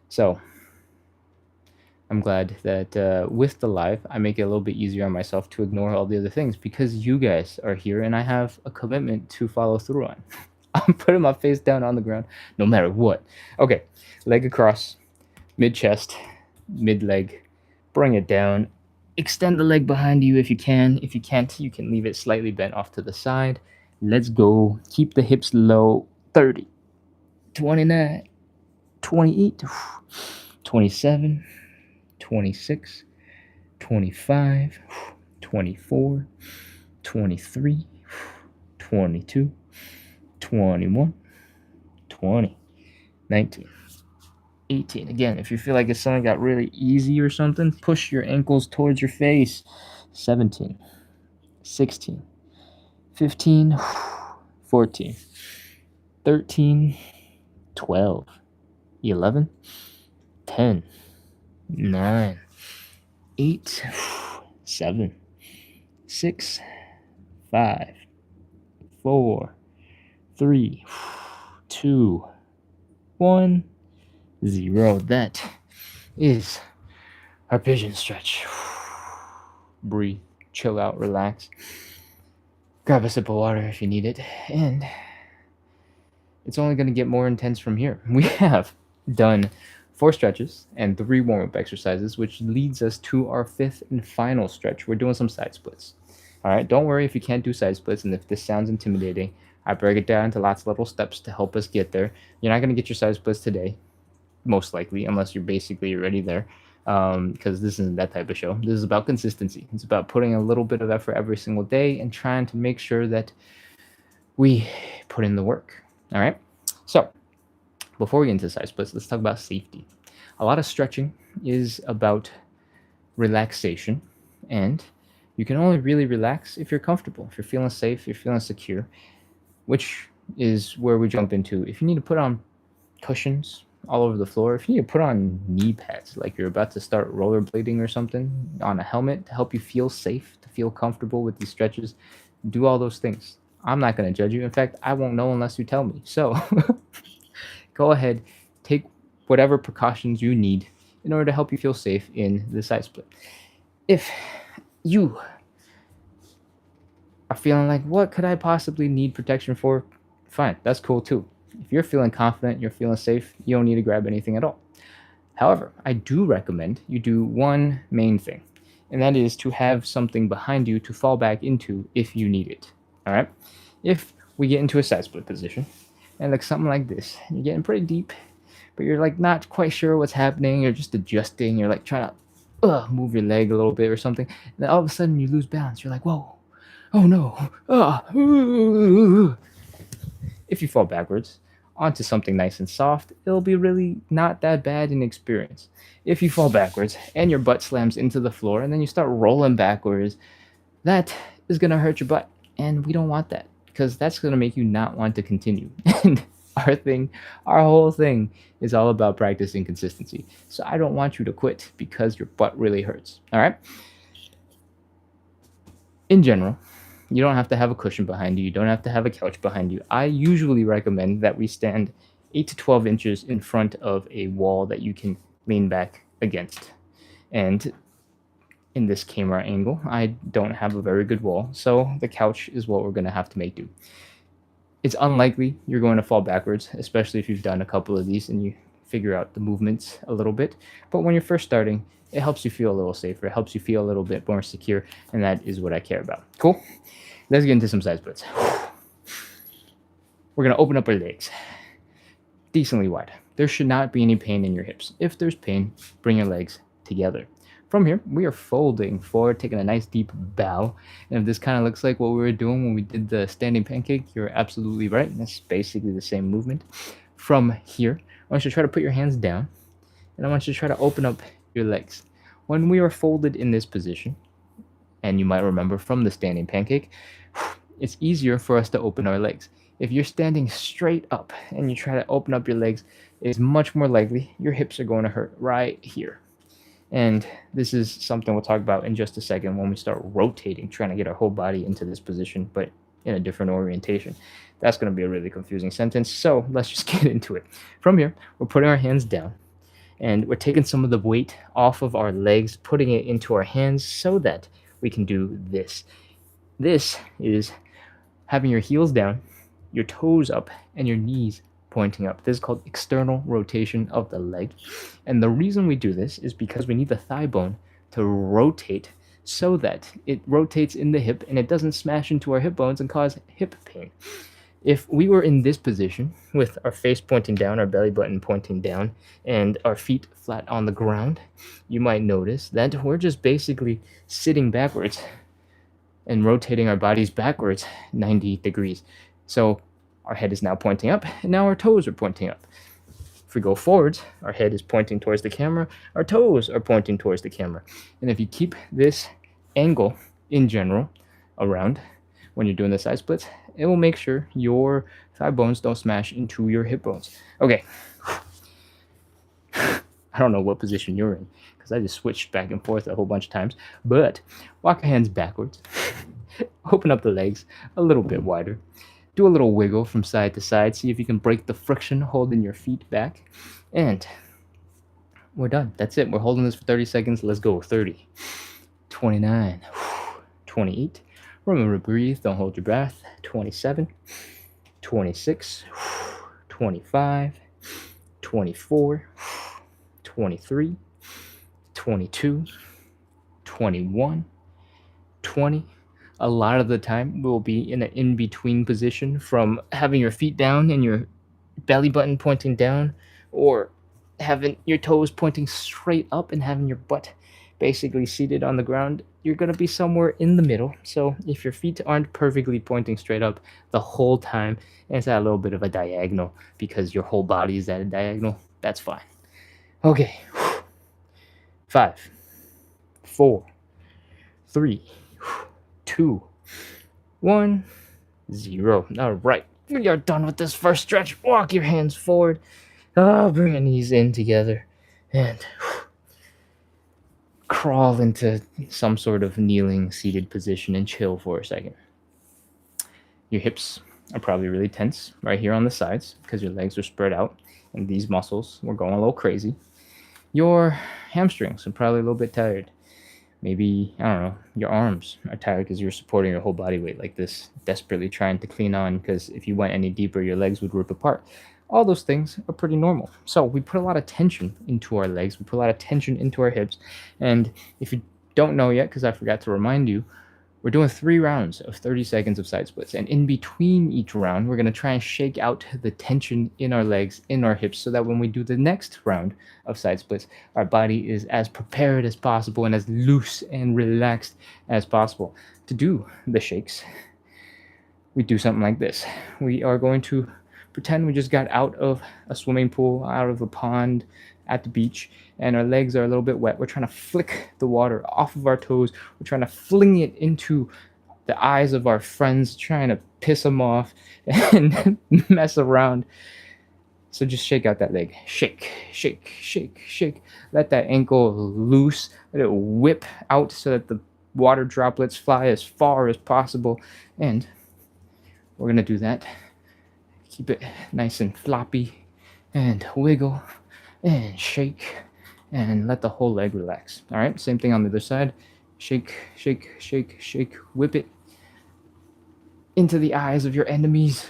So I'm glad that with the live, I make it a little bit easier on myself to ignore all the other things because you guys are here and I have a commitment to follow through on. I'm putting my face down on the ground no matter what. Okay, leg across, mid-chest, mid-leg, bring it down. Extend the leg behind you if you can. If you can't, you can leave it slightly bent off to the side. Let's go. Keep the hips low. 30, 29, 28, 27, 26, 25, 24, 23, 22, 21, 20, 19, 18. Again, if you feel like it's something got really easy or something, push your ankles towards your face. 17, 16, 15, 14, 13, 12, 11, 10, 9, 8, 7, 6, 5, 4, 3, 2, 1, 0. That is our pigeon stretch. Breathe, chill out, relax. Grab a sip of water if you need it. And it's only going to get more intense from here. We have done 4 stretches and 3 warm-up exercises, which leads us to our 5th and final stretch. We're doing some side splits. All right, don't worry if you can't do side splits, and if this sounds intimidating, I break it down into lots of little steps to help us get there. You're not going to get your side splits today, most likely, unless you're basically already there, because this isn't that type of show. This is about consistency. It's about putting a little bit of effort every single day and trying to make sure that we put in the work. All right, so before we get into side splits, let's talk about safety. A lot of stretching is about relaxation, and you can only really relax if you're comfortable, if you're feeling safe, you're feeling secure, which is where we jump into. If you need to put on cushions all over the floor, if you need to put on knee pads like you're about to start rollerblading or something, on a helmet to help you feel safe, to feel comfortable with these stretches, do all those things. I'm not going to judge you. In fact, I won't know unless you tell me. So go ahead, take whatever precautions you need in order to help you feel safe in the side split. If you are feeling like, what could I possibly need protection for? Fine, that's cool too. If you're feeling confident, you're feeling safe, you don't need to grab anything at all. However, I do recommend you do one main thing, and that is to have something behind you to fall back into if you need it. All right? If we get into a side split position, and like something like this, you're getting pretty deep, but you're like not quite sure what's happening, you're just adjusting, you're like trying to move your leg a little bit or something, and then all of a sudden you lose balance. You're like, whoa, oh no, if you fall backwards onto something nice and soft, it'll be really not that bad an experience. If you fall backwards and your butt slams into the floor and then you start rolling backwards, that is going to hurt your butt. And we don't want that, because that's going to make you not want to continue. And our whole thing is all about practicing consistency. So I don't want you to quit because your butt really hurts. All right? In general, you don't have to have a cushion behind you. You don't have to have a couch behind you. I usually recommend that we stand 8 to 12 inches in front of a wall that you can lean back against. And in this camera angle, I don't have a very good wall, so the couch is what we're going to have to make do. It's unlikely you're going to fall backwards, especially if you've done a couple of these and you figure out the movements a little bit. But when you're first starting, it helps you feel a little safer. It helps you feel a little bit more secure, and that is what I care about. Cool? Let's get into some side splits. We're going to open up our legs decently wide. There should not be any pain in your hips. If there's pain, bring your legs together. From here, we are folding forward, taking a nice deep bow. And if this kind of looks like what we were doing when we did the standing pancake, you're absolutely right. That's basically the same movement. From here, I want you to try to put your hands down, and I want you to try to open up your legs. When we are folded in this position, and you might remember from the standing pancake, it's easier for us to open our legs. If you're standing straight up and you try to open up your legs, it's much more likely your hips are going to hurt right here. And this is something we'll talk about in just a second when we start rotating, trying to get our whole body into this position, but in a different orientation. That's going to be a really confusing sentence, so let's just get into it. From here, we're putting our hands down, and we're taking some of the weight off of our legs, putting it into our hands so that we can do this. This is having your heels down, your toes up, and your knees pointing up. This is called external rotation of the leg. And the reason we do this is because we need the thigh bone to rotate so that it rotates in the hip and it doesn't smash into our hip bones and cause hip pain. If we were in this position with our face pointing down, our belly button pointing down, and our feet flat on the ground, you might notice that we're just basically sitting backwards and rotating our bodies backwards 90 degrees. So our head is now pointing up, and now our toes are pointing up. If we go forwards, our head is pointing towards the camera, our toes are pointing towards the camera. And if you keep this angle in general around when you're doing the side splits, it will make sure your thigh bones don't smash into your hip bones. Okay. I don't know what position you're in, because I just switched back and forth a whole bunch of times. But walk your hands backwards. Open up the legs a little bit wider. Do a little wiggle from side to side. See if you can break the friction holding your feet back. And We're done. That's it. We're holding this for 30 seconds. Let's go. 30, 29, 28. Remember to breathe. Don't hold your breath. 27, 26, 25, 24, 23, 22, 21, 20. A lot of the time, we'll be in an in between position from having your feet down and your belly button pointing down, or having your toes pointing straight up and having your butt basically seated on the ground. You're going to be somewhere in the middle. So if your feet aren't perfectly pointing straight up the whole time, and it's at a little bit of a diagonal because your whole body is at a diagonal, that's fine. Okay. 5, 4, 3, 2, 1, 0. All right. We are done with this first stretch. Walk your hands forward. Bring your knees in together and crawl into some sort of kneeling, seated position and chill for a second. Your hips are probably really tense right here on the sides because your legs are spread out and these muscles were going a little crazy. Your hamstrings are probably a little bit tired. Maybe, I don't know, your arms are tired because you're supporting your whole body weight like this, desperately trying to clean on because if you went any deeper, your legs would rip apart. All those things are pretty normal. So we put a lot of tension into our legs. We put a lot of tension into our hips. And if you don't know yet, because I forgot to remind you, we're doing 3 rounds of 30 seconds of side splits. And in between each round, we're going to try and shake out the tension in our legs, in our hips, so that when we do the next round of side splits, our body is as prepared as possible and as loose and relaxed as possible. To do the shakes, we do something like this. We are going to pretend we just got out of a swimming pool, out of a pond, at the beach, and our legs are a little bit wet. We're trying to flick the water off of our toes. We're trying to fling it into the eyes of our friends, trying to piss them off and mess around. So just shake out that leg. Shake, shake, shake, shake. Let that ankle loose. Let it whip out so that the water droplets fly as far as possible. And we're going to do that. Keep it nice and floppy and wiggle and shake and let the whole leg relax. All right, same thing on the other side. Shake, shake, shake, shake, whip it into the eyes of your enemies.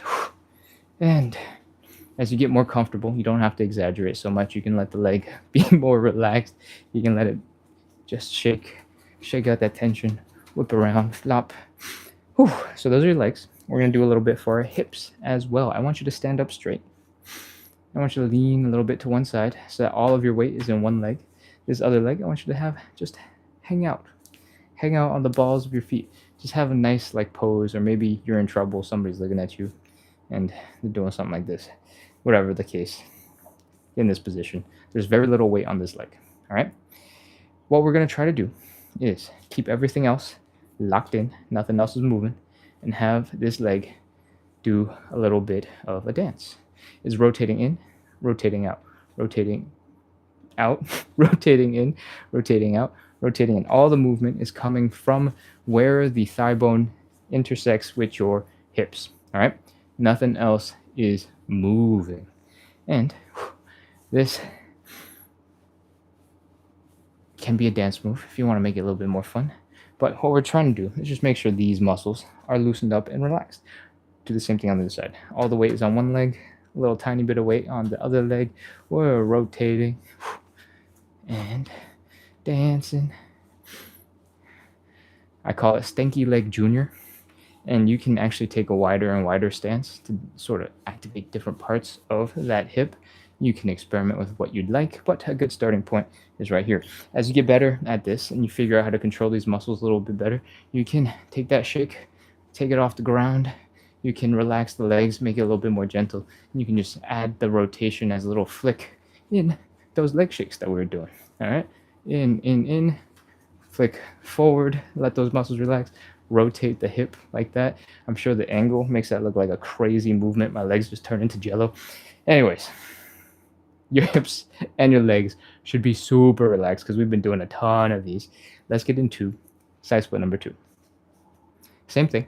And as you get more comfortable, you don't have to exaggerate so much. You can let the leg be more relaxed. You can let it just shake out that tension, whip around, flop. Whew. So those are your legs. We're going to do a little bit for our hips as well. I want you to stand up straight. I want you to lean a little bit to one side so that all of your weight is in one leg. This other leg, I want you to have just hang out on the balls of your feet. Just have a nice like pose, or maybe you're in trouble, somebody's looking at you and they're doing something like this. Whatever the case, in this position, there's very little weight on this leg. All right, what we're going to try to do is keep everything else locked in, nothing else is moving, and have this leg do a little bit of a dance. Is rotating in, rotating out, rotating out, rotating in, rotating out, rotating in. All the movement is coming from where the thigh bone intersects with your hips. All right, nothing else is moving. And this can be a dance move if you want to make it a little bit more fun. But what we're trying to do is just make sure these muscles are loosened up and relaxed. Do the same thing on the other side. All the weight is on one leg, a little tiny bit of weight on the other leg. We're rotating and dancing. I call it Stanky Leg Junior. And you can actually take a wider and wider stance to sort of activate different parts of that hip. You can experiment with what you'd like, but a good starting point is right here. As you get better at this and you figure out how to control these muscles a little bit better, you can take that shake, take it off the ground. You can relax the legs, make it a little bit more gentle. And you can just add the rotation as a little flick in those leg shakes that we were doing. All right, in, flick forward, let those muscles relax. Rotate the hip like that. I'm sure the angle makes that look like a crazy movement. My legs just turn into jello. Anyways, your hips and your legs should be super relaxed because we've been doing a ton of these. Let's get into side split number 2. Same thing.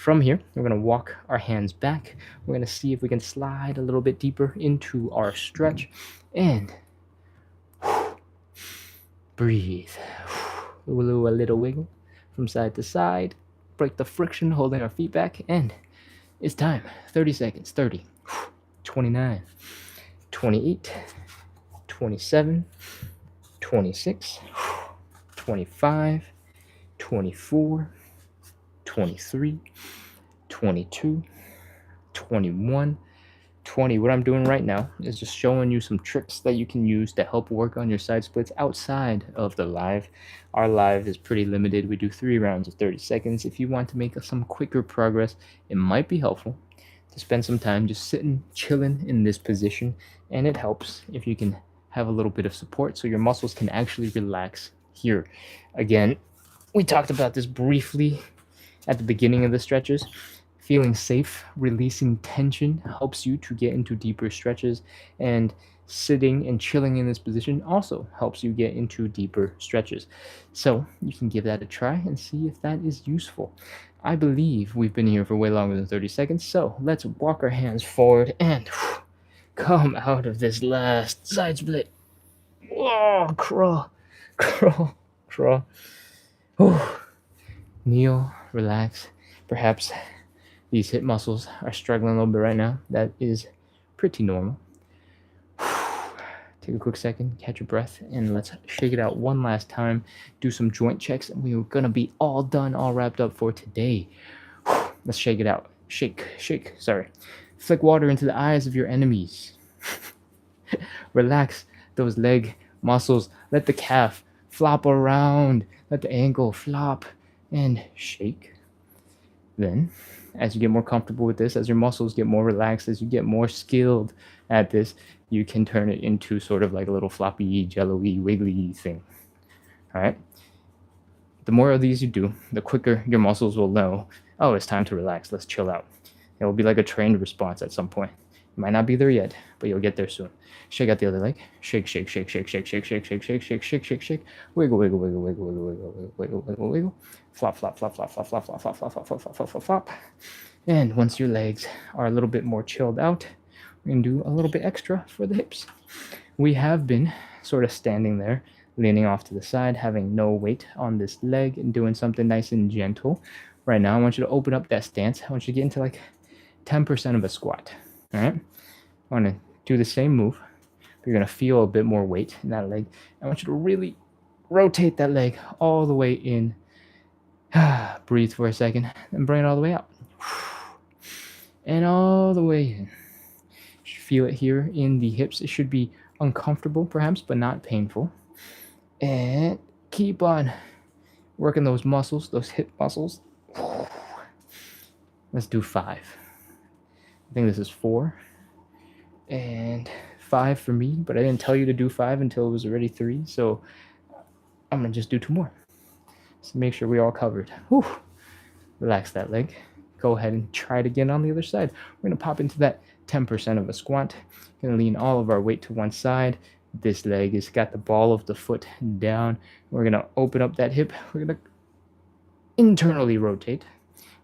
From here, we're going to walk our hands back. We're going to see if we can slide a little bit deeper into our stretch and breathe. A little wiggle from side to side. Break the friction holding our feet back, and it's time. 30 seconds. 30, 29, 28, 27, 26, 25, 24, 23, 22, 21, 20. What I'm doing right now is just showing you some tricks that you can use to help work on your side splits outside of the live. Our live is pretty limited. We do 3 rounds of 30 seconds. If you want to make some quicker progress, it might be helpful to spend some time just sitting, chilling in this position, and it helps if you can have a little bit of support so your muscles can actually relax here. Again, we talked about this briefly at the beginning of the stretches. Feeling safe, releasing tension helps you to get into deeper stretches, and sitting and chilling in this position also helps you get into deeper stretches. So you can give that a try and see if that is useful. I believe we've been here for way longer than 30 seconds, so let's walk our hands forward and come out of this last side split. Whoa, crawl, crawl, crawl. Kneel, relax. Perhaps these hip muscles are struggling a little bit right now. That is pretty normal. Take a quick second, catch your breath, and let's shake it out one last time. Do some joint checks, and we are going to be all done, all wrapped up for today. Let's shake it out. Shake, shake, sorry. Flick water into the eyes of your enemies. Relax those leg muscles. Let the calf flop around. Let the ankle flop and shake. Then, as you get more comfortable with this, as your muscles get more relaxed, as you get more skilled at this, you can turn it into sort of like a little floppy, jello-y, wiggly thing. All right? The more of these you do, the quicker your muscles will know, oh, it's time to relax, let's chill out. It will be like a trained response at some point. You might not be there yet, but you'll get there soon. Shake out the other leg. Shake, shake, shake, shake, shake, shake, shake, shake, shake, shake, shake, shake, shake. Wiggle, wiggle, wiggle, wiggle, wiggle, wiggle, wiggle, wiggle, wiggle. Flop, flop, flop, flop, flop, flop, flop, flop, flop, flop, flop, flop, flop, flop. And once your legs are a little bit more chilled out, we're gonna do a little bit extra for the hips. We have been sort of standing there, leaning off to the side, having no weight on this leg and doing something nice and gentle. Right now, I want you to open up that stance. I want you to get into like 10% of a squat. All right? I want to do the same move. But you're going to feel a bit more weight in that leg. I want you to really rotate that leg all the way in. Breathe for a second, and bring it all the way out. And all the way in. You should feel it here in the hips. It should be uncomfortable, perhaps, but not painful. And keep on working those muscles, those hip muscles. Let's do 5. I think this is 4. And 5 for me, but I didn't tell you to do 5 until it was already 3, so I'm going to just do 2 more. So make sure we're all covered. Whew. Relax that leg. Go ahead and try it again on the other side. We're going to pop into that 10% of a squat. Going to lean all of our weight to one side. This leg has got the ball of the foot down. We're going to open up that hip. We're going to internally rotate,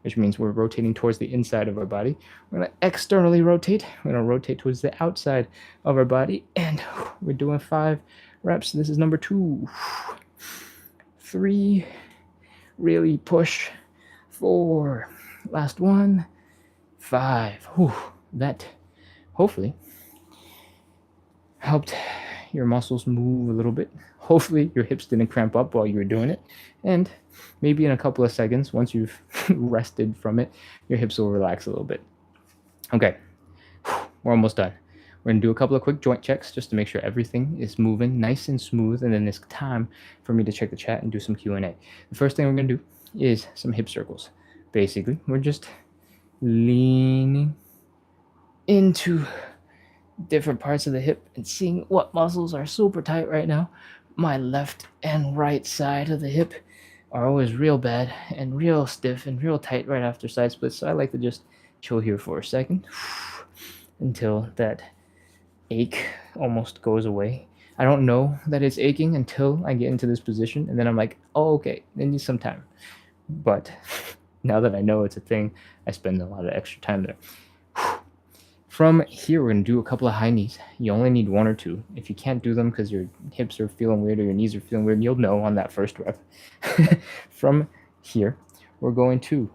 which means we're rotating towards the inside of our body. We're going to externally rotate. We're going to rotate towards the outside of our body. And we're doing 5 reps. This is number 2. 3. Really push. 4. Last one. 5. Whew. That hopefully helped your muscles move a little bit. Hopefully your hips didn't cramp up while you were doing it. And maybe in a couple of seconds, once you've rested from it, your hips will relax a little bit. Okay, we're almost done. We're going to do a couple of quick joint checks just to make sure everything is moving nice and smooth, and then it's time for me to check the chat and do some Q&A. The first thing we're going to do is some hip circles. Basically, we're just leaning into different parts of the hip and seeing what muscles are super tight right now. My left and right side of the hip are always real bad and real stiff and real tight right after side splits, so I like to just chill here for a second until that ache almost goes away. I don't know that it's aching until I get into this position, and then I'm like, oh, okay, it needs some time. But Now that I know it's a thing, I spend a lot of extra time there. From here, we're going to do a couple of high knees. You only need one or two. If you can't do them because your hips are feeling weird or your knees are feeling weird, you'll know on that first rep. From here, we're going to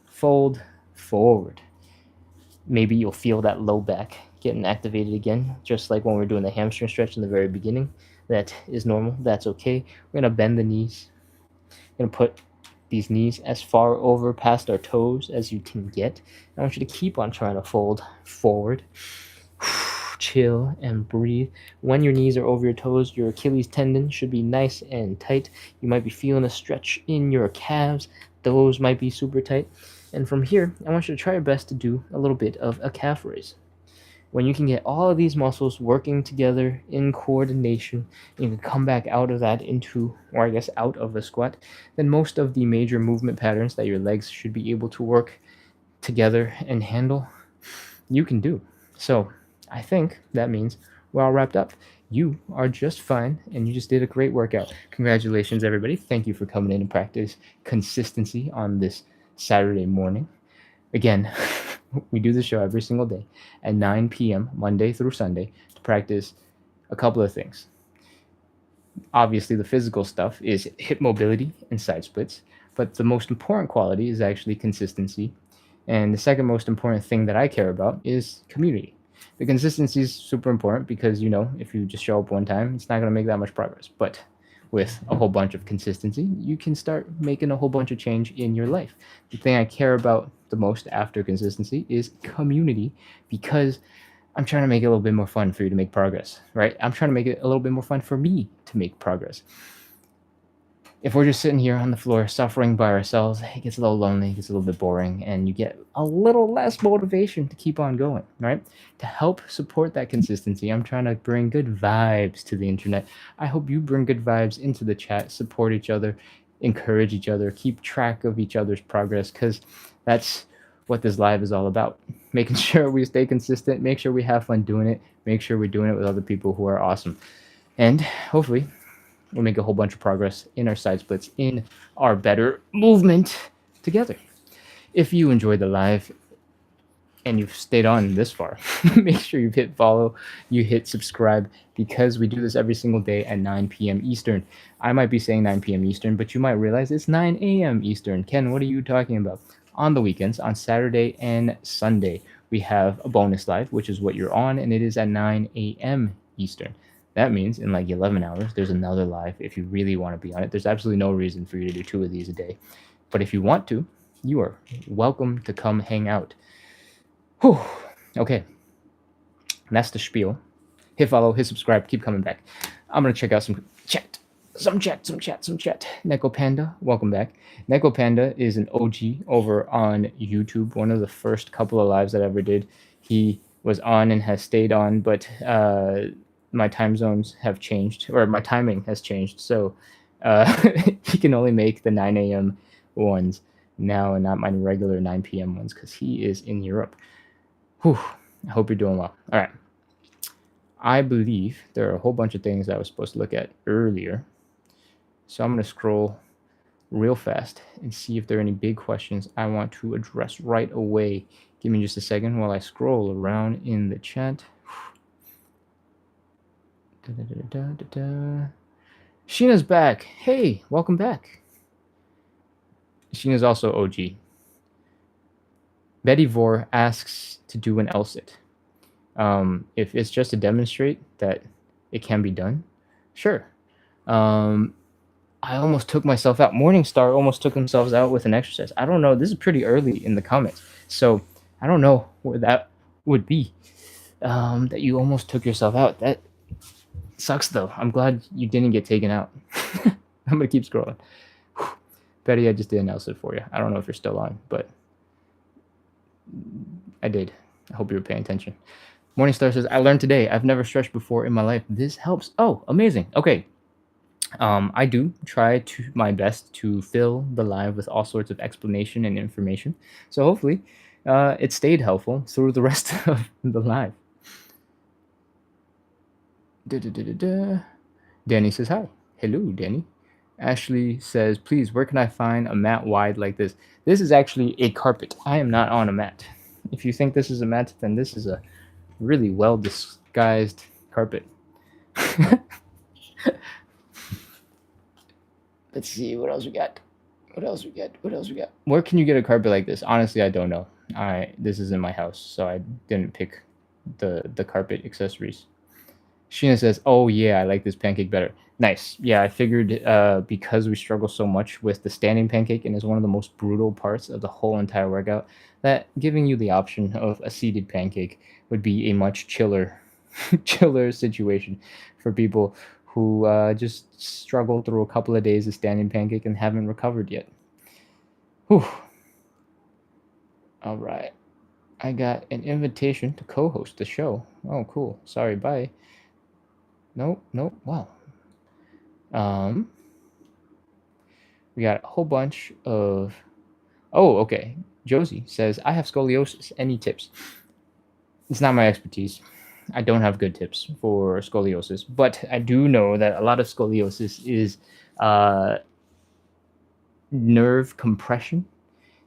fold forward. Maybe you'll feel that low back getting activated again, just like when we're doing the hamstring stretch in the very beginning. That is normal. That's okay. We're going to bend the knees. We're going to put these knees as far over past our toes as you can get. I want you to keep on trying to fold forward. Chill and breathe. When your knees are over your toes, your Achilles tendon should be nice and tight. You might be feeling a stretch in your calves. Those might be super tight. And from here, I want you to try your best to do a little bit of a calf raise. When you can get all of these muscles working together in coordination, you can come back out of that into, or I guess out of a squat, then most of the major movement patterns that your legs should be able to work together and handle, you can do. So I think that means we're all wrapped up. You are just fine, and you just did a great workout. Congratulations, everybody. Thank you for coming in and practice consistency on this Saturday morning. Again, we do the show every single day at 9 p.m. Monday through Sunday to practice a couple of things. Obviously, the physical stuff is hip mobility and side splits, but the most important quality is actually consistency. And the second most important thing that I care about is community. The consistency is super important because, if you just show up one time, it's not going to make that much progress. But with a whole bunch of consistency, you can start making a whole bunch of change in your life. The thing I care about the most after consistency is community, because I'm trying to make it a little bit more fun for you to make progress, right? I'm trying to make it a little bit more fun for me to make progress. If we're just sitting here on the floor suffering by ourselves, it gets a little lonely, it gets a little bit boring, and you get a little less motivation to keep on going, right? To help support that consistency, I'm trying to bring good vibes to the internet. I hope you bring good vibes into the chat, support each other, encourage each other, keep track of each other's progress, because that's what this live is all about. Making sure we stay consistent, make sure we have fun doing it, make sure we're doing it with other people who are awesome. And hopefully we'll make a whole bunch of progress in our side splits, in our better movement together. If you enjoyed the live and you've stayed on this far, make sure you hit follow, you hit subscribe, because we do this every single day at 9 p.m. Eastern. I might be saying 9 p.m. Eastern, but you might realize it's 9 a.m. Eastern. Ken, what are you talking about? On the weekends, on Saturday and Sunday, we have a bonus live, which is what you're on, and it is at 9 a.m. Eastern. That means in like 11 hours, there's another live if you really want to be on it. There's absolutely no reason for you to do 2 of these a day. But if you want to, you are welcome to come hang out. Whew. Okay. And that's the spiel. Hit follow, hit subscribe, keep coming back. I'm going to check out some chat. Some chat. Neko Panda, welcome back. Neko Panda is an OG over on YouTube. One of the first couple of lives that I ever did. He was on and has stayed on, but my time zones have changed, or my timing has changed. So he can only make the 9 a.m. ones now and not my regular 9 p.m. ones because he is in Europe. Whew. I hope you're doing well. All right. I believe there are a whole bunch of things that I was supposed to look at earlier. So I'm going to scroll real fast and see if there are any big questions I want to address right away. Give me just a second while I scroll around in the chat. Sheena's back. Hey, welcome back. Sheena's also OG. Betty Vor asks to do an LSIT. If it's just to demonstrate that it can be done, sure. I almost took myself out. Morningstar almost took themselves out with an exercise. I don't know. This is pretty early in the comments, so I don't know where that would be. That you almost took yourself out. That sucks, though. I'm glad you didn't get taken out. I'm gonna keep scrolling. Whew. Betty, I just did an LSIT for you. I don't know if you're still on, but I did. I hope you were paying attention. Morningstar says, I learned today. I've never stretched before in my life. This helps. Oh, amazing. Okay. I do try my best to fill the live with all sorts of explanation and information. So hopefully it stayed helpful through the rest of the live. Danny says hi. Hello, Danny. Ashley says, please, where can I find a mat wide like this? This is actually a carpet. I am not on a mat. If you think this is a mat, then this is a really well disguised carpet. Let's see what else we got. What else we got? What else we got? Where can you get a carpet like this? Honestly, I don't know. This is in my house, so I didn't pick the carpet accessories. Sheena says, "Oh yeah, I like this pancake better." Nice. Yeah, I figured because we struggle so much with the standing pancake and is one of the most brutal parts of the whole entire workout, that giving you the option of a seated pancake would be a much chiller, chiller situation for people who just struggle through a couple of days of standing pancake and haven't recovered yet. Whew. All right. I got an invitation to co-host the show. Oh, cool. Sorry, bye. Nope, nope. Wow. Um, we got a whole bunch of. Oh, okay. Josie says, I have scoliosis. Any tips? It's not my expertise. I don't have good tips for scoliosis, but I do know that a lot of scoliosis is uh, nerve compression,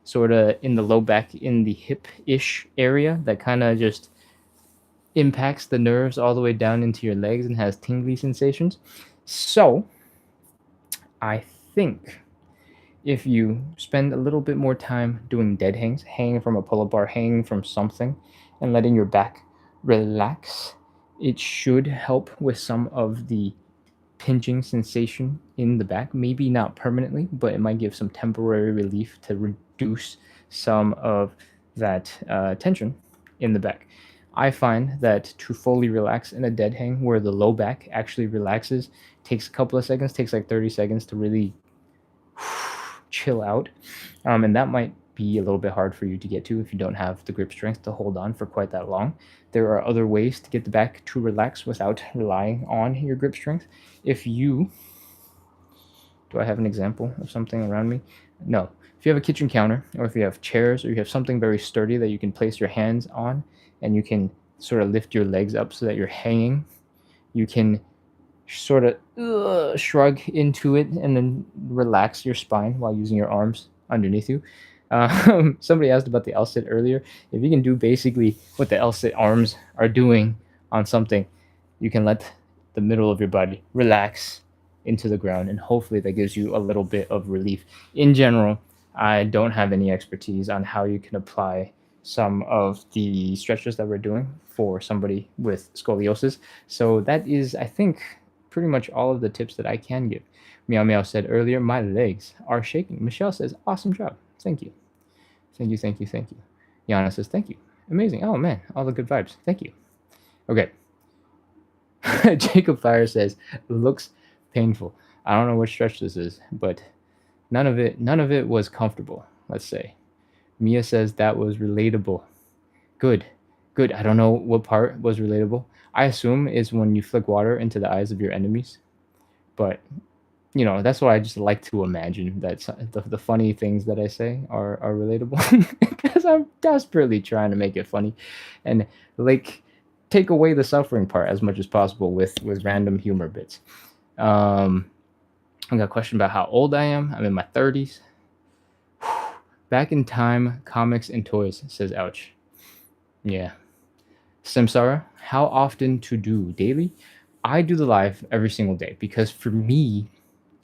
sort of in the low back, in the hip ish area, that kind of just impacts the nerves all the way down into your legs and has tingly sensations. So, I think if you spend a little bit more time doing dead hangs, hanging from a pull-up bar, hanging from something, and letting your back relax, it should help with some of the pinching sensation in the back. Maybe not permanently, but it might give some temporary relief to reduce some of that tension in the back. I find that to fully relax in a dead hang where the low back actually relaxes takes a couple of seconds, takes like 30 seconds to really chill out. And that might be a little bit hard for you to get to if you don't have the grip strength to hold on for quite that long. There are other ways to get the back to relax without relying on your grip strength. If you, do I have an example of something around me? No. If you have a kitchen counter, or if you have chairs, or you have something very sturdy that you can place your hands on, and you can sort of lift your legs up so that you're hanging, you can sort of shrug into it and then relax your spine while using your arms underneath you. Somebody asked about the L sit earlier. If you can do basically what the L sit arms are doing on something, you can let the middle of your body relax into the ground, and hopefully that gives you a little bit of relief. In general, I don't have any expertise on how you can apply some of the stretches that we're doing for somebody with scoliosis. So that is, I think, pretty much all of the tips that I can give. Meow Meow said earlier, my legs are shaking. Michelle says, awesome job. Thank you. Thank you, thank you, thank you. Yana says, thank you. Amazing. Oh man, all the good vibes. Thank you. Okay. Jacob Fire says, looks painful. I don't know what stretch this is, but none of it was comfortable, let's say. Mia says that was relatable. Good. Good. I don't know what part was relatable. I assume is when you flick water into the eyes of your enemies. But that's what I just like to imagine, that the funny things that I say are relatable because I'm desperately trying to make it funny and like take away the suffering part as much as possible with random humor bits. Um, I got a question about how old I am. I'm in my 30s. Back in time, comics and toys, says Ouch. Yeah. Samsara, how often to do daily? I do the live every single day because for me,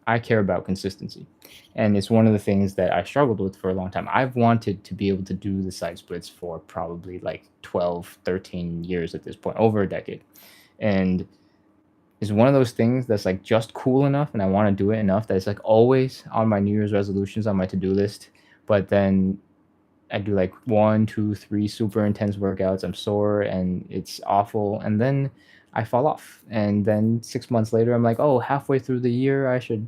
I care about consistency. And it's one of the things that I struggled with for a long time. I've wanted to be able to do the side splits for probably like 12, 13 years at this point, over a decade. And it's one of those things that's like just cool enough and I want to do it enough that it's like always on my New Year's resolutions on my to-do list. But then I do like 1, 2, 3 super intense workouts. I'm sore and it's awful. And then I fall off. And then 6 months later, I'm like, oh, halfway through the year, I should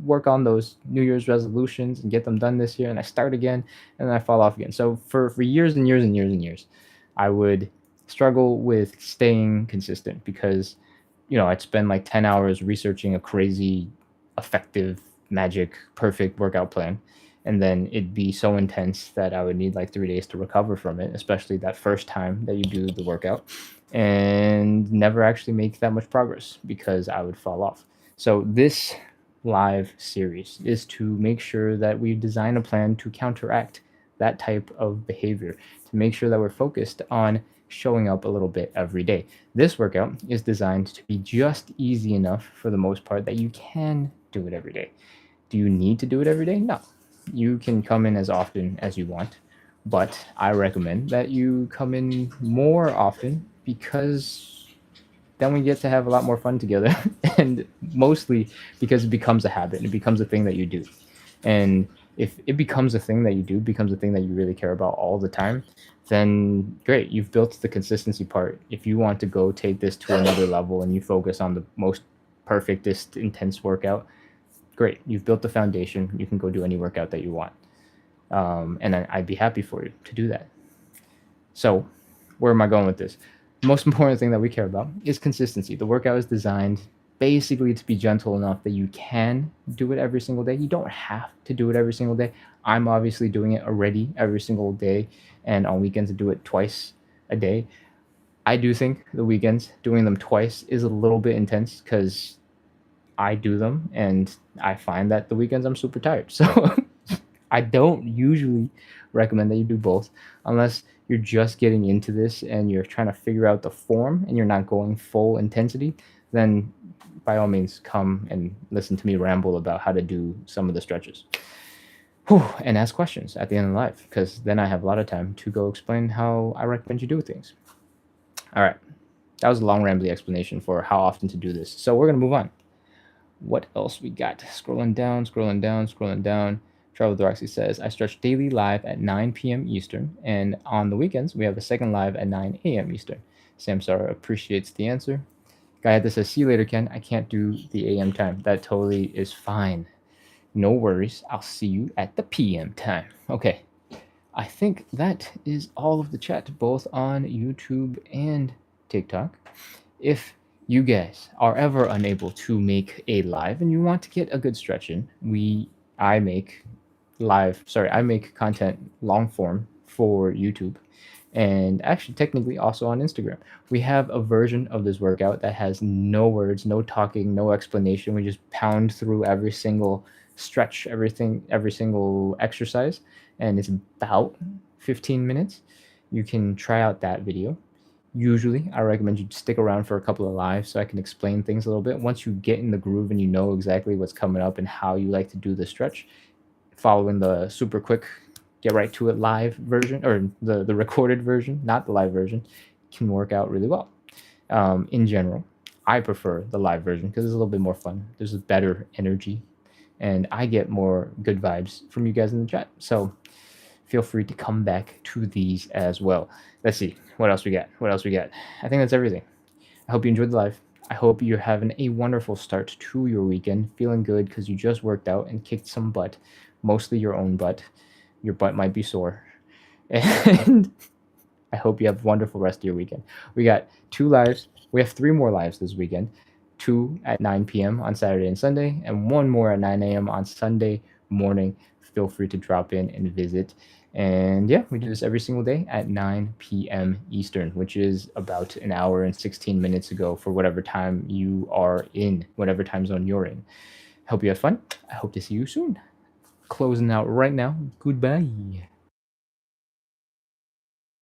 work on those New Year's resolutions and get them done this year. And I start again and then I fall off again. So for years and years and years and years, I would struggle with staying consistent because, I'd spend like 10 hours researching a crazy, effective, magic, perfect workout plan. And then it'd be so intense that I would need like 3 days to recover from it, especially that first time that you do the workout, and never actually make that much progress because I would fall off. So this live series is to make sure that we design a plan to counteract that type of behavior, to make sure that we're focused on showing up a little bit every day. This workout is designed to be just easy enough for the most part that you can do it every day. Do you need to do it every day? No. You can come in as often as you want, but I recommend that you come in more often because then we get to have a lot more fun together and mostly because it becomes a habit and it becomes a thing that you do. And if it becomes a thing that you do, becomes a thing that you really care about all the time, then great, you've built the consistency part. If you want to go take this to another level and you focus on the most perfectest intense workout, great, you've built the foundation. You can go do any workout that you want. And I'd be happy for you to do that. So, where am I going with this? The most important thing that we care about is consistency. The workout is designed basically to be gentle enough that you can do it every single day. You don't have to do it every single day. I'm obviously doing it already every single day, and on weekends I do it twice a day. I do think the weekends doing them twice is a little bit intense because I do them and I find that the weekends I'm super tired. So I don't usually recommend that you do both unless you're just getting into this and you're trying to figure out the form and you're not going full intensity. Then by all means, come and listen to me ramble about how to do some of the stretches. Whew, and ask questions at the end of the live because then I have a lot of time to go explain how I recommend you do things. All right. That was a long, rambly explanation for how often to do this. So we're going to move on. What else we got? Scrolling down, scrolling down, scrolling down. Travel Roxy says, I stretch daily live at 9 p.m. Eastern, and on the weekends, we have a second live at 9 a.m. Eastern. Samsara appreciates the answer. Guy that says, see you later, Ken. I can't do the AM time. That totally is fine. No worries. I'll see you at the PM time. Okay. I think that is all of the chat, both on YouTube and TikTok. If you guys are ever unable to make a live and you want to get a good stretch in, I make content long form for YouTube and actually technically also on Instagram. We have a version of this workout that has no words, no talking, no explanation. We just pound through every single stretch, every single exercise, and it's about 15 minutes. You can try out that video. Usually, I recommend you stick around for a couple of lives so I can explain things a little bit. Once you get in the groove and you know exactly what's coming up and how you like to do the stretch, following the super quick, get right to it live version, or the recorded version, not the live version, can work out really well. In general, I prefer the live version because it's a little bit more fun. There's a better energy, and I get more good vibes from you guys in the chat. So feel free to come back to these as well. Let's see. What else we got? I think that's everything. I hope you enjoyed the live. I hope you're having a wonderful start to your weekend, feeling good because you just worked out and kicked some butt, mostly your own butt. Your butt might be sore. And I hope you have a wonderful rest of your weekend. We got 2 lives. We have 3 more lives this weekend. 2 at 9 p.m. on Saturday and Sunday, and 1 more at 9 a.m. on Sunday morning. Feel free to drop in and visit. And yeah, we do this every single day at 9 p.m. Eastern, which is about an hour and 16 minutes ago for whatever time you are in, whatever time zone you're in. Hope you have fun. I hope to see you soon. Closing out right now. Goodbye.